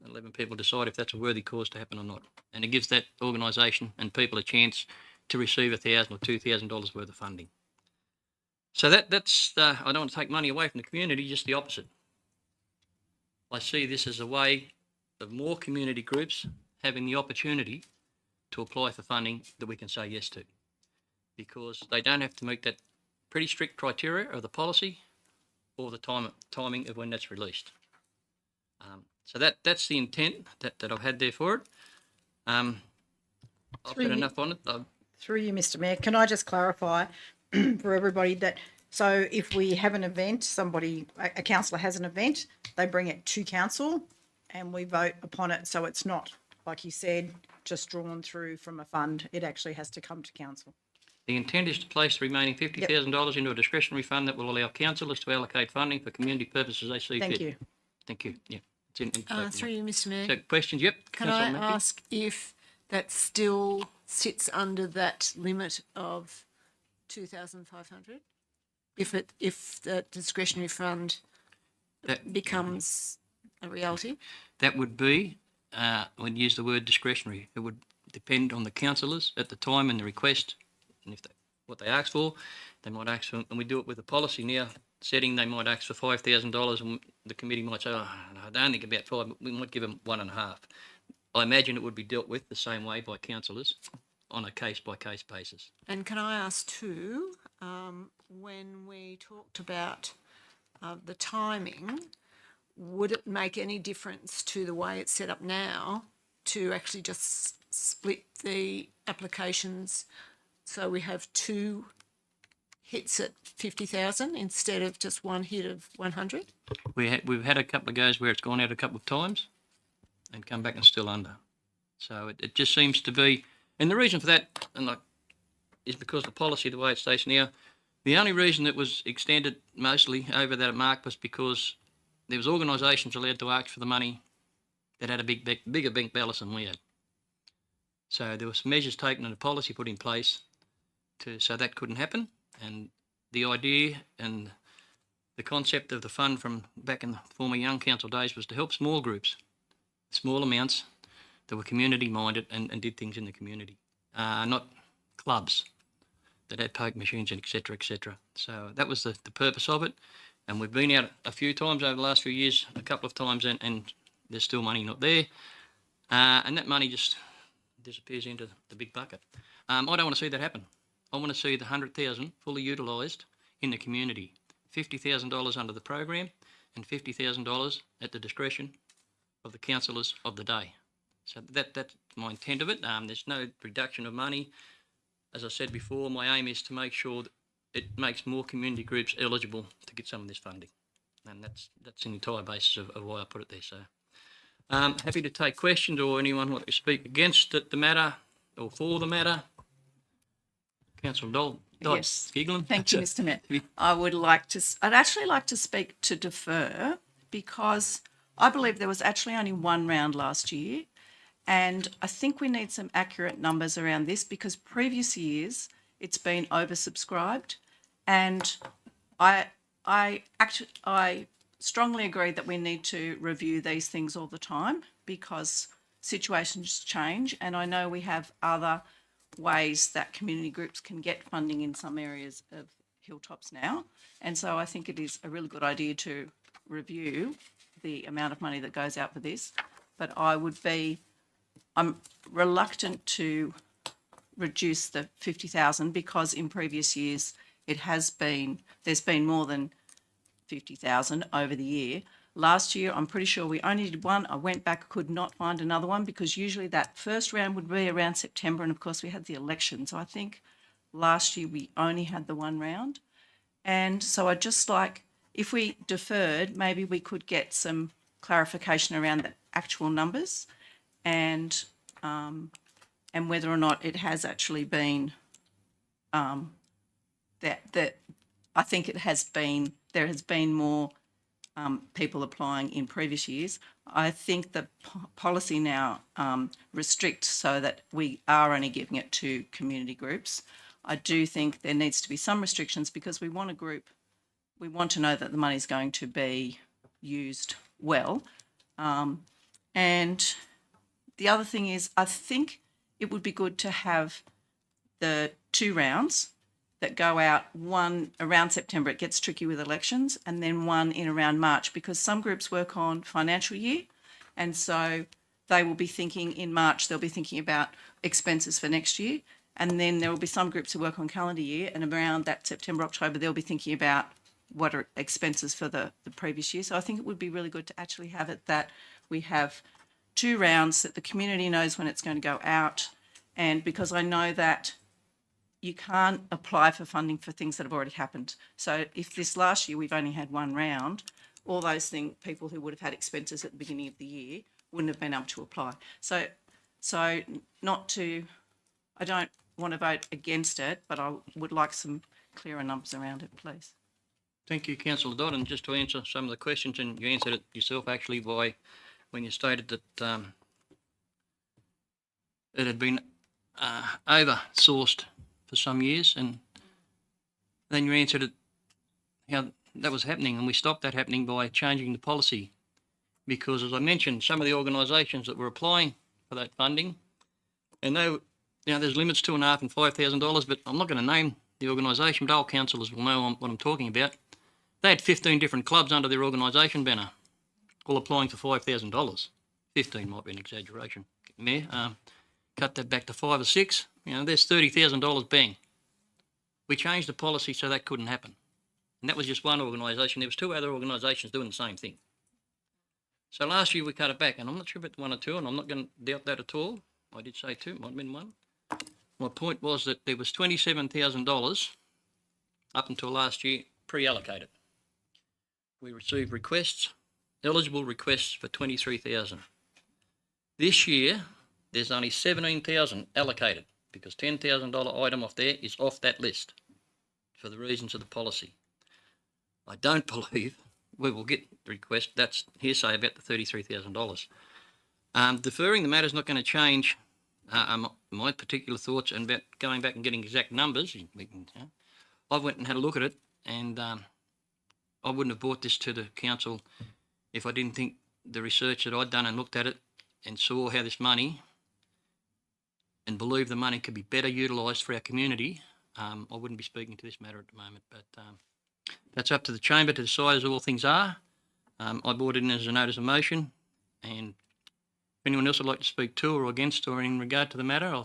11 people decide if that's a worthy cause to happen or not, and it gives that organisation and people a chance to receive $1,000 or $2,000 worth of funding. So that's I don't want to take money away from the community, just the opposite. I see this as a way of more community groups having the opportunity to apply for funding that we can say yes to, because they don't have to meet that pretty strict criteria of the policy or the timing of when that's released. So that's the intent that I've had there for it. I've said enough on it. Through you, Mr. Mayor, can I just clarify for everybody that, so if we have an event, a councillor has an event, they bring it to council and we vote upon it. So it's not, like you said, just drawn through from a fund. It actually has to come to council. The intent is to place the remaining $50,000 into a discretionary fund that will allow councillors to allocate funding for community purposes they see fit. Thank you. Thank you. Yeah. It's Through you, Mr. Mayor. So questions? Yep. Can I ask if that still sits under that limit of 2,500? If the discretionary fund becomes a reality? That would be, when you use the word discretionary, it would depend on the councillors at the time and the request, and if what they ask for, they might ask for, and we do it with a policy now setting, they might ask for $5,000 and the committee might say, oh, no, I don't think about five, but we might give them 1.5. I imagine it would be dealt with the same way by councillors on a case-by-case basis. And can I ask too, when we talked about the timing, would it make any difference to the way it's set up now to actually just split the applications so we have two hits at 50,000 instead of just one hit of 100? We've had a couple of goes where it's gone out a couple of times and come back and still under. So it just seems to be, and the reason for that, is because the policy, the way it states now, the only reason it was extended mostly over that mark was because there was organisations allowed to ask for the money that had a bigger bank balance than we had. So there were some measures taken and a policy put in place so that couldn't happen. And the idea and the concept of the fund from back in the former Young Council days was to help small groups, small amounts that were community minded and did things in the community, not clubs that had poke machines and et cetera. So that was the purpose of it. And we've been out a few times over the last few years, a couple of times, and there's still money not there. And that money just disappears into the big bucket. I don't want to see that happen. I want to see the 100,000 fully utilised in the community. $50,000 under the program and $50,000 at the discretion of the councillors of the day. So that's my intent of it. There's no reduction of money. As I said before, my aim is to make sure that it makes more community groups eligible to get some of this funding. And that's the entire basis of why I put it there. So happy to take questions or anyone want to speak against the matter or for the matter. Councillor Dodd. Yes. Giggling. Thank you, Mr. Mayor. I'd actually like to speak to defer because I believe there was actually only one round last year. And I think we need some accurate numbers around this because previous years it's been oversubscribed. And I strongly agree that we need to review these things all the time because situations change, and I know we have other ways that community groups can get funding in some areas of Hilltops now. And so I think it is a really good idea to review the amount of money that goes out for this. But I'm reluctant to reduce the 50,000 because in previous years there's been more than 50,000 over the year. Last year, I'm pretty sure we only did one. I went back, could not find another one because usually that first round would be around September, and of course we had the election. So I think last year we only had the one round. And so I'd just like, if we deferred, maybe we could get some clarification around the actual numbers and whether or not it has actually been that I think it has been, there has been more people applying in previous years. I think the policy now restricts so that we are only giving it to community groups. I do think there needs to be some restrictions because we want to know that the money is going to be used well. And the other thing is, I think it would be good to have the 2 rounds that go out, one around September, it gets tricky with elections, and then one in around March, because some groups work on financial year, and so they will be thinking in March, they'll be thinking about expenses for next year, and then there will be some groups who work on calendar year, and around that September, October, they'll be thinking about what are expenses for the previous year. So I think it would be really good to actually have it that we have 2 rounds, that the community knows when it's going to go out, and because I know that you can't apply for funding for things that have already happened. So if this last year we've only had 1 round, all those people who would have had expenses at the beginning of the year wouldn't have been able to apply. So I don't want to vote against it, but I would like some clearer numbers around it, please. Thank you, Councillor Dodd. And just to answer some of the questions, and you answered it yourself actually by when you stated that it had been over-sourced for some years, and then you answered it how that was happening, and we stopped that happening by changing the policy because, as I mentioned, some of the organisations that were applying for that funding, and there's limits $2,500 and $5,000, but I'm not going to name the organisation, but all councillors will know what I'm talking about. They had 15 different clubs under their organisation banner, all applying for $5,000. 15 might be an exaggeration, Mayor. Cut that back to 5 or 6. There's $30,000 bang. We changed the policy so that couldn't happen. And that was just one organisation. There was 2 other organisations doing the same thing. So last year we cut it back, and I'm not sure about 1 or 2, and I'm not going to doubt that at all. I did say 2, might have been 1. My point was that there was $27,000 up until last year pre-allocated. We received eligible requests for $23,000. This year, there's only $17,000 allocated because $10,000 item off there is off that list for the reasons of the policy. I don't believe we will get the request. That's hearsay about the $33,000. Deferring the matter is not going to change my particular thoughts and about going back and getting exact numbers. I went and had a look at it, and I wouldn't have brought this to the council if I didn't think the research that I'd done and looked at it and saw how this money and believe the money could be better utilised for our community. I wouldn't be speaking to this matter at the moment, but that's up to the chamber to decide as all things are. I brought it in as a notice of motion, and if anyone else would like to speak to or against or in regard to the matter,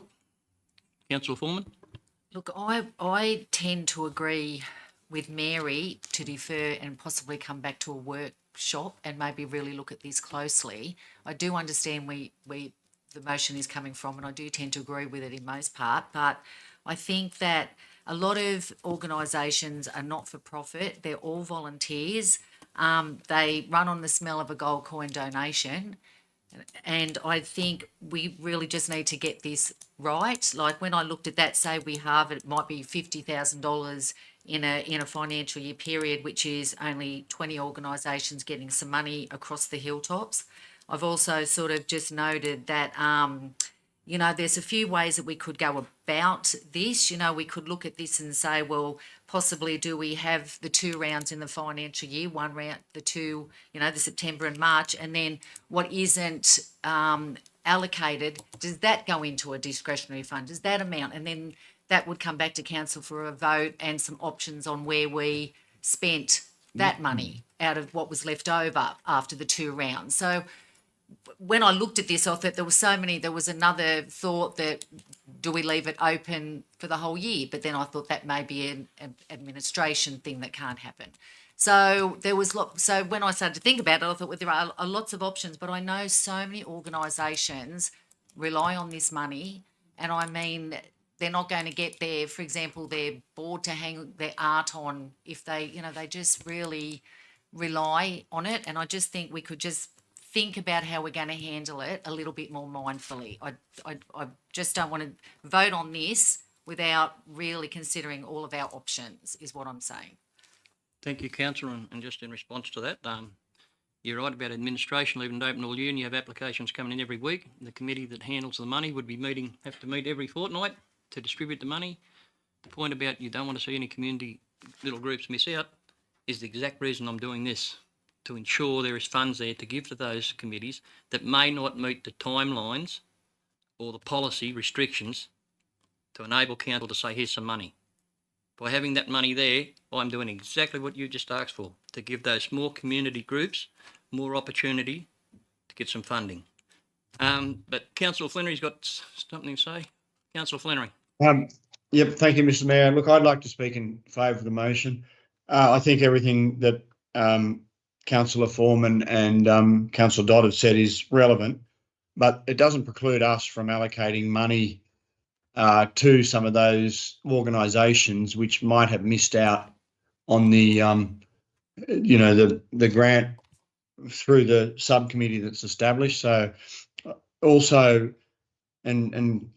Councillor Foreman. Look, I tend to agree with Mary to defer and possibly come back to a workshop and maybe really look at this closely. I do understand the motion is coming from, and I do tend to agree with it in most part, but I think that a lot of organisations are not-for-profit. They're all volunteers. They run on the smell of a gold coin donation, and I think we really just need to get this right. Like when I looked at that, say we have it might be $50,000 in a financial year period, which is only 20 organisations getting some money across the Hilltops. I've also sort of just noted that you know, there's a few ways that we could go about this. You know, we could look at this and say, well, possibly do we have the 2 rounds in the financial year, 1 round, the 2, you know, the September and March, and then what isn't allocated, does that go into a discretionary fund? Does that amount? And then that would come back to council for a vote and some options on where we spent that money out of what was left over after the 2 rounds. So when I looked at this, I thought there was another thought that, do we leave it open for the whole year? But then I thought that may be an administration thing that can't happen. So so when I started to think about it, I thought, well, there are lots of options, but I know so many organisations rely on this money, and I mean, they're not going to get for example, their board to hang their art on if they, you know, they just really rely on it. And I just think we could just think about how we're going to handle it a little bit more mindfully. I just don't want to vote on this without really considering all of our options, is what I'm saying. Thank you, councillor. And just in response to that, you're right about administration leaving it open all year, and you have applications coming in every week. The committee that handles the money would have to meet every fortnight to distribute the money. The point about you don't want to see any community little groups miss out is the exact reason I'm doing this, to ensure there is funds there to give to those committees that may not meet the timelines or the policy restrictions to enable council to say, here's some money. By having that money there, I'm doing exactly what you just asked for, to give those small community groups more opportunity to get some funding. But Councillor Flannery's got something to say. Councillor Flannery. Yep, thank you, Mr. Mayor. Look, I'd like to speak in favour of the motion. I think everything that Councillor Foreman and Councillor Dodd have said is relevant, but it doesn't preclude us from allocating money to some of those organisations which might have missed out on the, you know, the grant through the subcommittee that's established. So also, and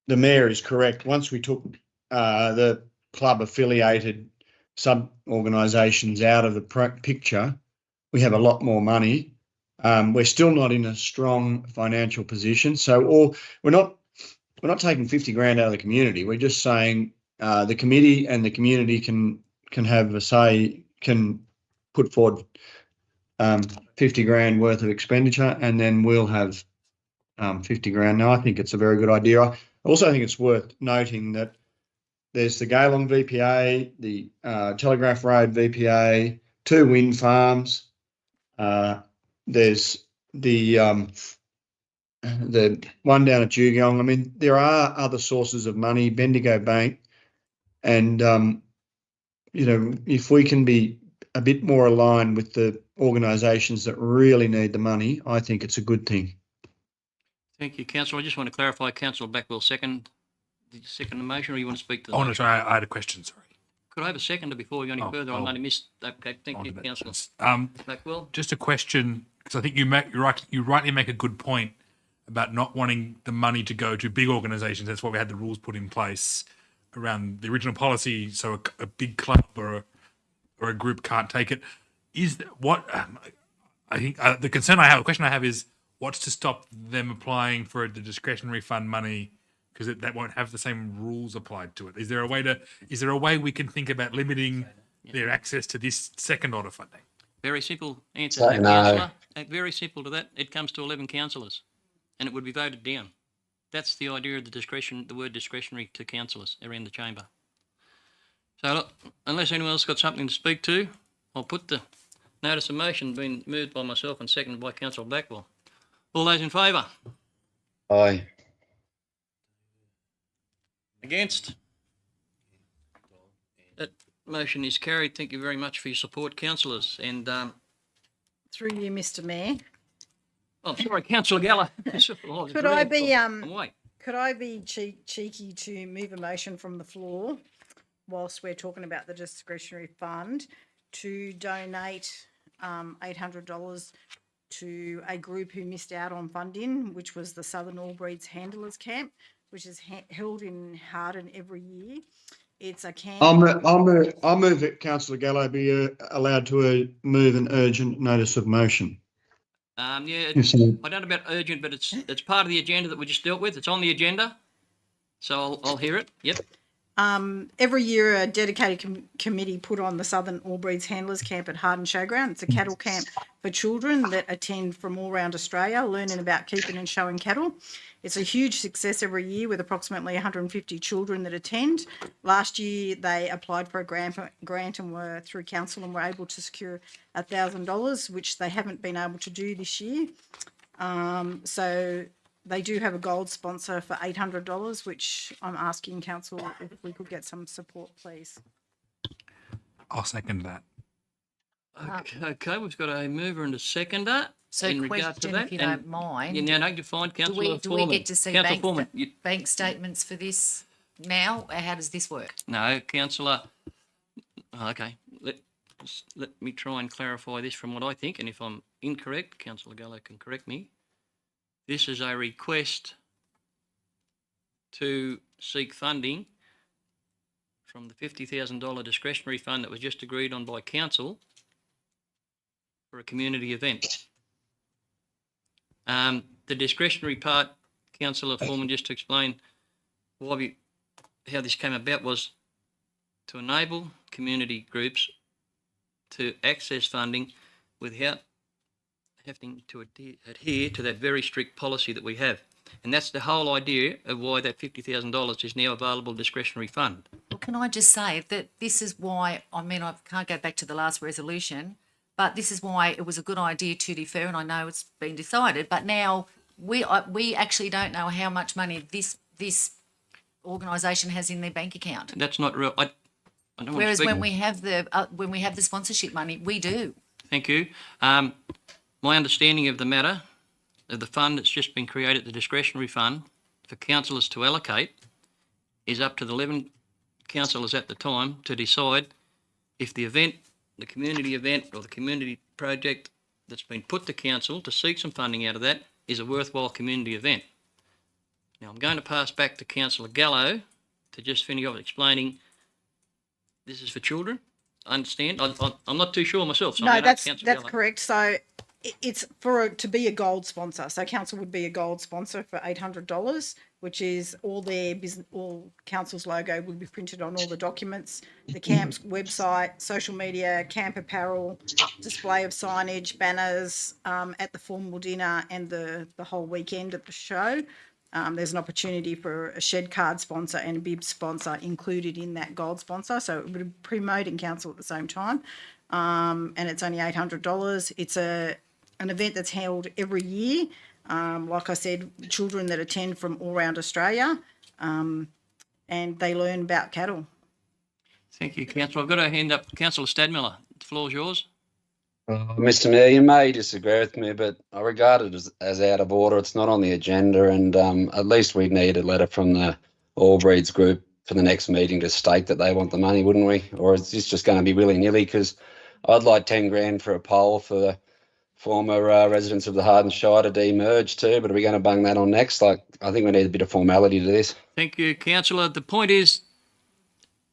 the Mayor is correct, once we took the club affiliated sub-organisations out of the picture, we have a lot more money. We're still not in a strong financial position. So we're not taking 50 grand out of the community. We're just saying the committee and the community can have a say, can put forward 50 grand worth of expenditure, and then we'll have 50 grand. Now, I think it's a very good idea. I also think it's worth noting that there's the Gaylong VPA, the Telegraph Road VPA, 2 wind farms. There's the one down at Dugong. I mean, there are other sources of money, Bendigo Bank, and you know, if we can be a bit more aligned with the organisations that really need the money, I think it's a good thing. Thank you, councillor. I just want to clarify, councillor Blackwell, did you second the motion, or you want to speak to the Oh, no, motion? sorry, I had a question, sorry. Could I have a seconder before we go any further? I only missed. Okay, thank you, councillor Blackwell. Just a question, because I think you rightly make a good point about not wanting the money to go to big organisations. That's why we had the rules put in place around the original policy, so a big club or a group can't take it. I think the question I have is, what's to stop them applying for the discretionary fund money, because that won't have the same rules applied to it? Is there a way we can think about limiting their access to this second order funding? Very simple answer to that, councillor. Very simple to that. It comes to 11 councillors, and it would be voted down. That's the idea of the word discretionary to councillors around the chamber. So look, unless anyone else got something to speak to, I'll put the notice of motion being moved by myself and seconded by Councillor Blackwell. All those in favour? Aye. Against? That motion is carried. Thank you very much for your support, councillors. And Through you, Mr. Mayor. oh, sorry, Councillor Geller. Could I be cheeky to move a motion from the floor whilst we're talking about the discretionary fund to donate $800 to a group who missed out on funding, which was the Southern All Breeds Handlers Camp, which is held in Harden every year. It's a camp. I'll move it, Councillor Gallo be allowed to move an urgent notice of motion. Yeah, Yes, sir. I don't know about urgent, but it's part of the agenda that we just dealt with. It's on the agenda, so I'll hear it. Yep. Every year, a dedicated committee put on the Southern All Breeds Handlers Camp at Harden Showground. It's a cattle camp for children that attend from all around Australia, learning about keeping and showing cattle. It's a huge success every year with approximately 150 children that attend. Last year, they applied for a grant and were through council and were able to secure $1,000, which they haven't been able to do this year. So they do have a gold sponsor for $800, which I'm asking council if we could get some support, please. I'll second that. Okay, we've got a mover and a seconder. So in regard to question, that. if you And don't mind, you now know to find do Councillor we Foreman. get to see Councillor Foreman, bank statements for this now? How does this work? no, Councillor. Okay, let me try and clarify this from what I think, and if I'm incorrect, Councillor Gallo can correct me. This is a request to seek funding from the $50,000 discretionary fund that was just agreed on by council for a community event. The discretionary part, Councillor Foreman, just to explain how this came about, was to enable community groups to access funding without having to adhere to that very strict policy that we have. And that's the whole idea of why that $50,000 is now available discretionary fund. Well, can I just say that this is why, I mean, I can't go back to the last resolution, but this is why it was a good idea to defer, and I know it's been decided, but now we actually don't know how much money this organisation has in their bank account. That's not real. I don't want Whereas to speak. when we have the sponsorship money, we do. Thank you. My understanding of the matter, of the fund that's just been created, the discretionary fund for councillors to allocate, is up to the 11 councillors at the time to decide if the event, the community event or the community project that's been put to council to seek some funding out of that is a worthwhile community event. Now, I'm going to pass back to Councillor Gallo to just finish off explaining this is for children. I understand. I'm not too sure myself. So No, I'm gonna ask that's Councillor Gallo. correct. So it's to be a gold sponsor. So council would be a gold sponsor for $800, which is all their business, all council's logo would be printed on all the documents, the camp's website, social media, camp apparel, display of signage, banners at the formal dinner and the whole weekend at the show. There's an opportunity for a shed card sponsor and a bib sponsor included in that gold sponsor. So it would be promoting council at the same time. And it's only $800. It's an event that's held every year. Like I said, children that attend from all around Australia, and they learn about cattle. Thank you, Councillor. I've got a hand up. Councillor Stadmiller, the floor is yours. Mr. Mayor, you may disagree with me, but I regard it as out of order. It's not on the agenda, and at least we'd need a letter from the All Breeds group for the next meeting to state that they want the money, wouldn't we? Or is this just going to be willy-nilly? Because I'd like 10 grand for a poll for the former residents of the Harden Shire to de-merge too, but are we going to bung that on next? Like, I think we need a bit of formality to this. Thank you, Councillor. The point is,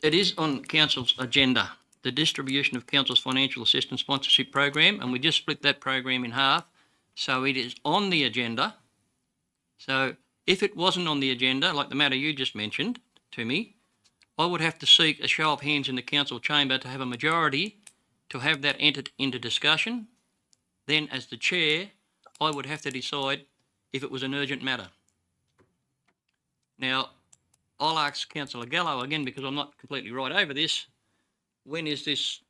it is on Council's agenda, the distribution of Council's financial assistance sponsorship program, and we just split that program in half, so it is on the agenda. So if it wasn't on the agenda, like the matter you just mentioned to me, I would have to seek a show of hands in the council chamber to have a majority to have that entered into discussion. Then, as the chair, I would have to decide if it was an urgent matter. Now, I'll ask Councillor Gallo again, because I'm not completely right over this. When is this?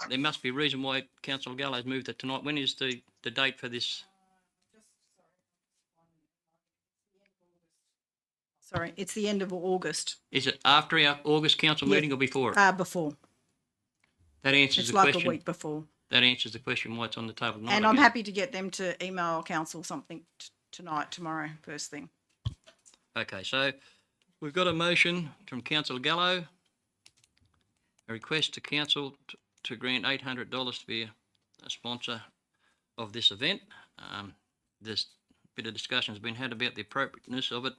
There must be a reason why Councillor Gallo's moved it tonight. When is the date for this? Sorry, it's the end of August. Is it after our August council meeting or before it? Before. That answers It's the like question. a week before. That answers the question why it's on the table tonight. And I I'm guess. happy to get them to email council something tonight, tomorrow, first thing. Okay, so we've got a motion from Councillor Gallo, a request to council to grant $800 to be a sponsor of this event. There's a bit of discussion has been had about the appropriateness of it,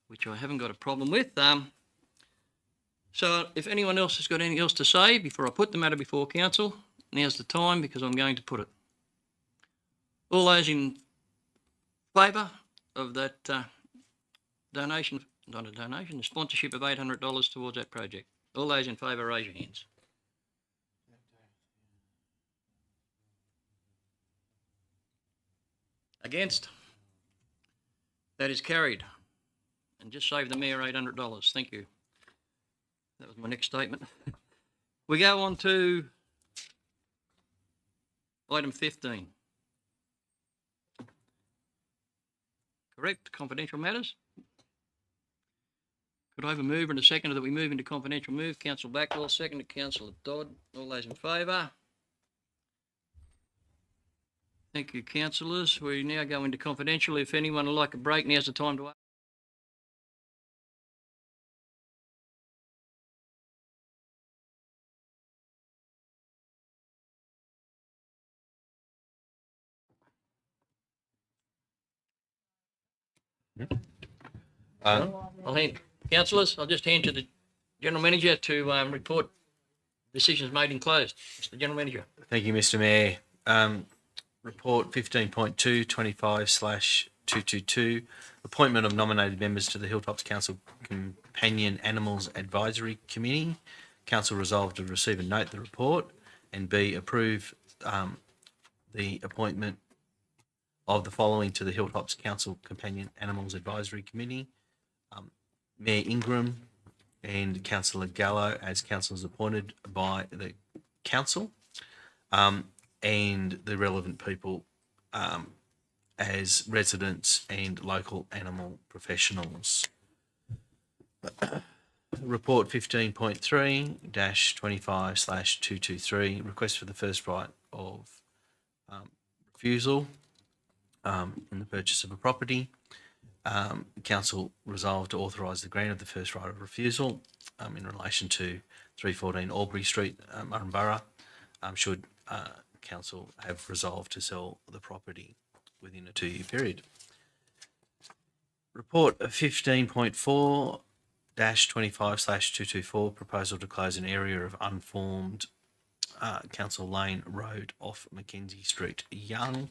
which I haven't got a problem with. So if anyone else has got anything else to say before I put the matter before council, now's the time, because I'm going to put it. All those in favour of that donation, not a donation, a sponsorship of $800 towards that project? All those in favour, raise your hands. Against? That is carried. And just save the Mayor $800. Thank you. That was my next statement. We go on to item 15. Correct, confidential matters. Could I have a mover and a seconder that we move into confidential move? Councillor Blackwell, seconded Councillor Dodd. All those in favour? Thank you, councillors. We now go into confidential. If anyone would like a break, now's the time to ask. I'll hand, councillors, I'll just hand to the General Manager to report decisions made and closed. Mr. General Manager. Thank you, Mr. Mayor. Report 15.2 25/222, appointment of nominated members to the Hilltops Council Companion Animals Advisory Committee. Council resolved to receive and note the report, and B, approve the appointment of the following to the Hilltops Council Companion Animals Advisory Committee. Mayor Ingram and Councillor Gallo as councillors appointed by the council, and the relevant people as residents and local animal professionals. Report 15.3-25/223, request for the first right of refusal in the purchase of a property. Council resolved to authorise the grant of the first right of refusal in relation to 314 Albury Street, Murrumburra, should council have resolved to sell the property within a 2-year period. Report 15.4-25/224, proposal to close an area of unformed Council Lane Road off Mackenzie Street, Young.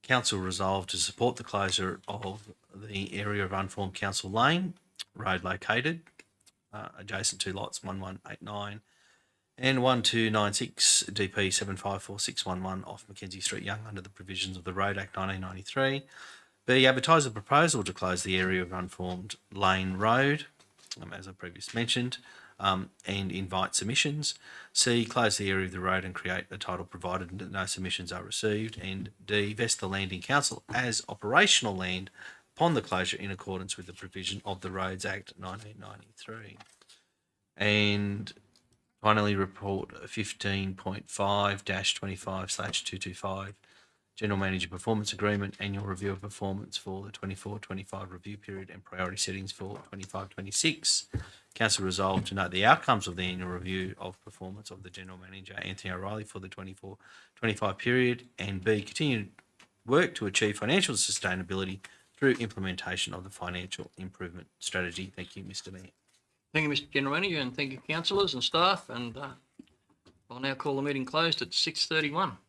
Council resolved to support the closure of the area of unformed Council Lane Road located adjacent to lots 1189 and 1296 DP 754611 off Mackenzie Street, Young, under the provisions of the Road Act 1993. B, advertise a proposal to close the area of unformed Lane Road, as I previously mentioned, and invite submissions. C, close the area of the road and create a title provided that no submissions are received. And D, vest the land in council as operational land upon the closure in accordance with the provision of the Roads Act 1993. And finally, report 15.5-25/225, General Manager Performance Agreement, Annual Review of Performance for the 24-25 review period and priority settings for 25-26. Council resolved to note the outcomes of the annual review of performance of the General Manager, Anthony O'Reilly, for the 24-25 period, and B, continue work to achieve financial sustainability through implementation of the financial improvement strategy. Thank you, Mr. Mayor. Thank you, Mr. General Manager, and thank you, councillors and staff. And I'll now call the meeting closed at 6:31.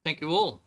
Thank you all.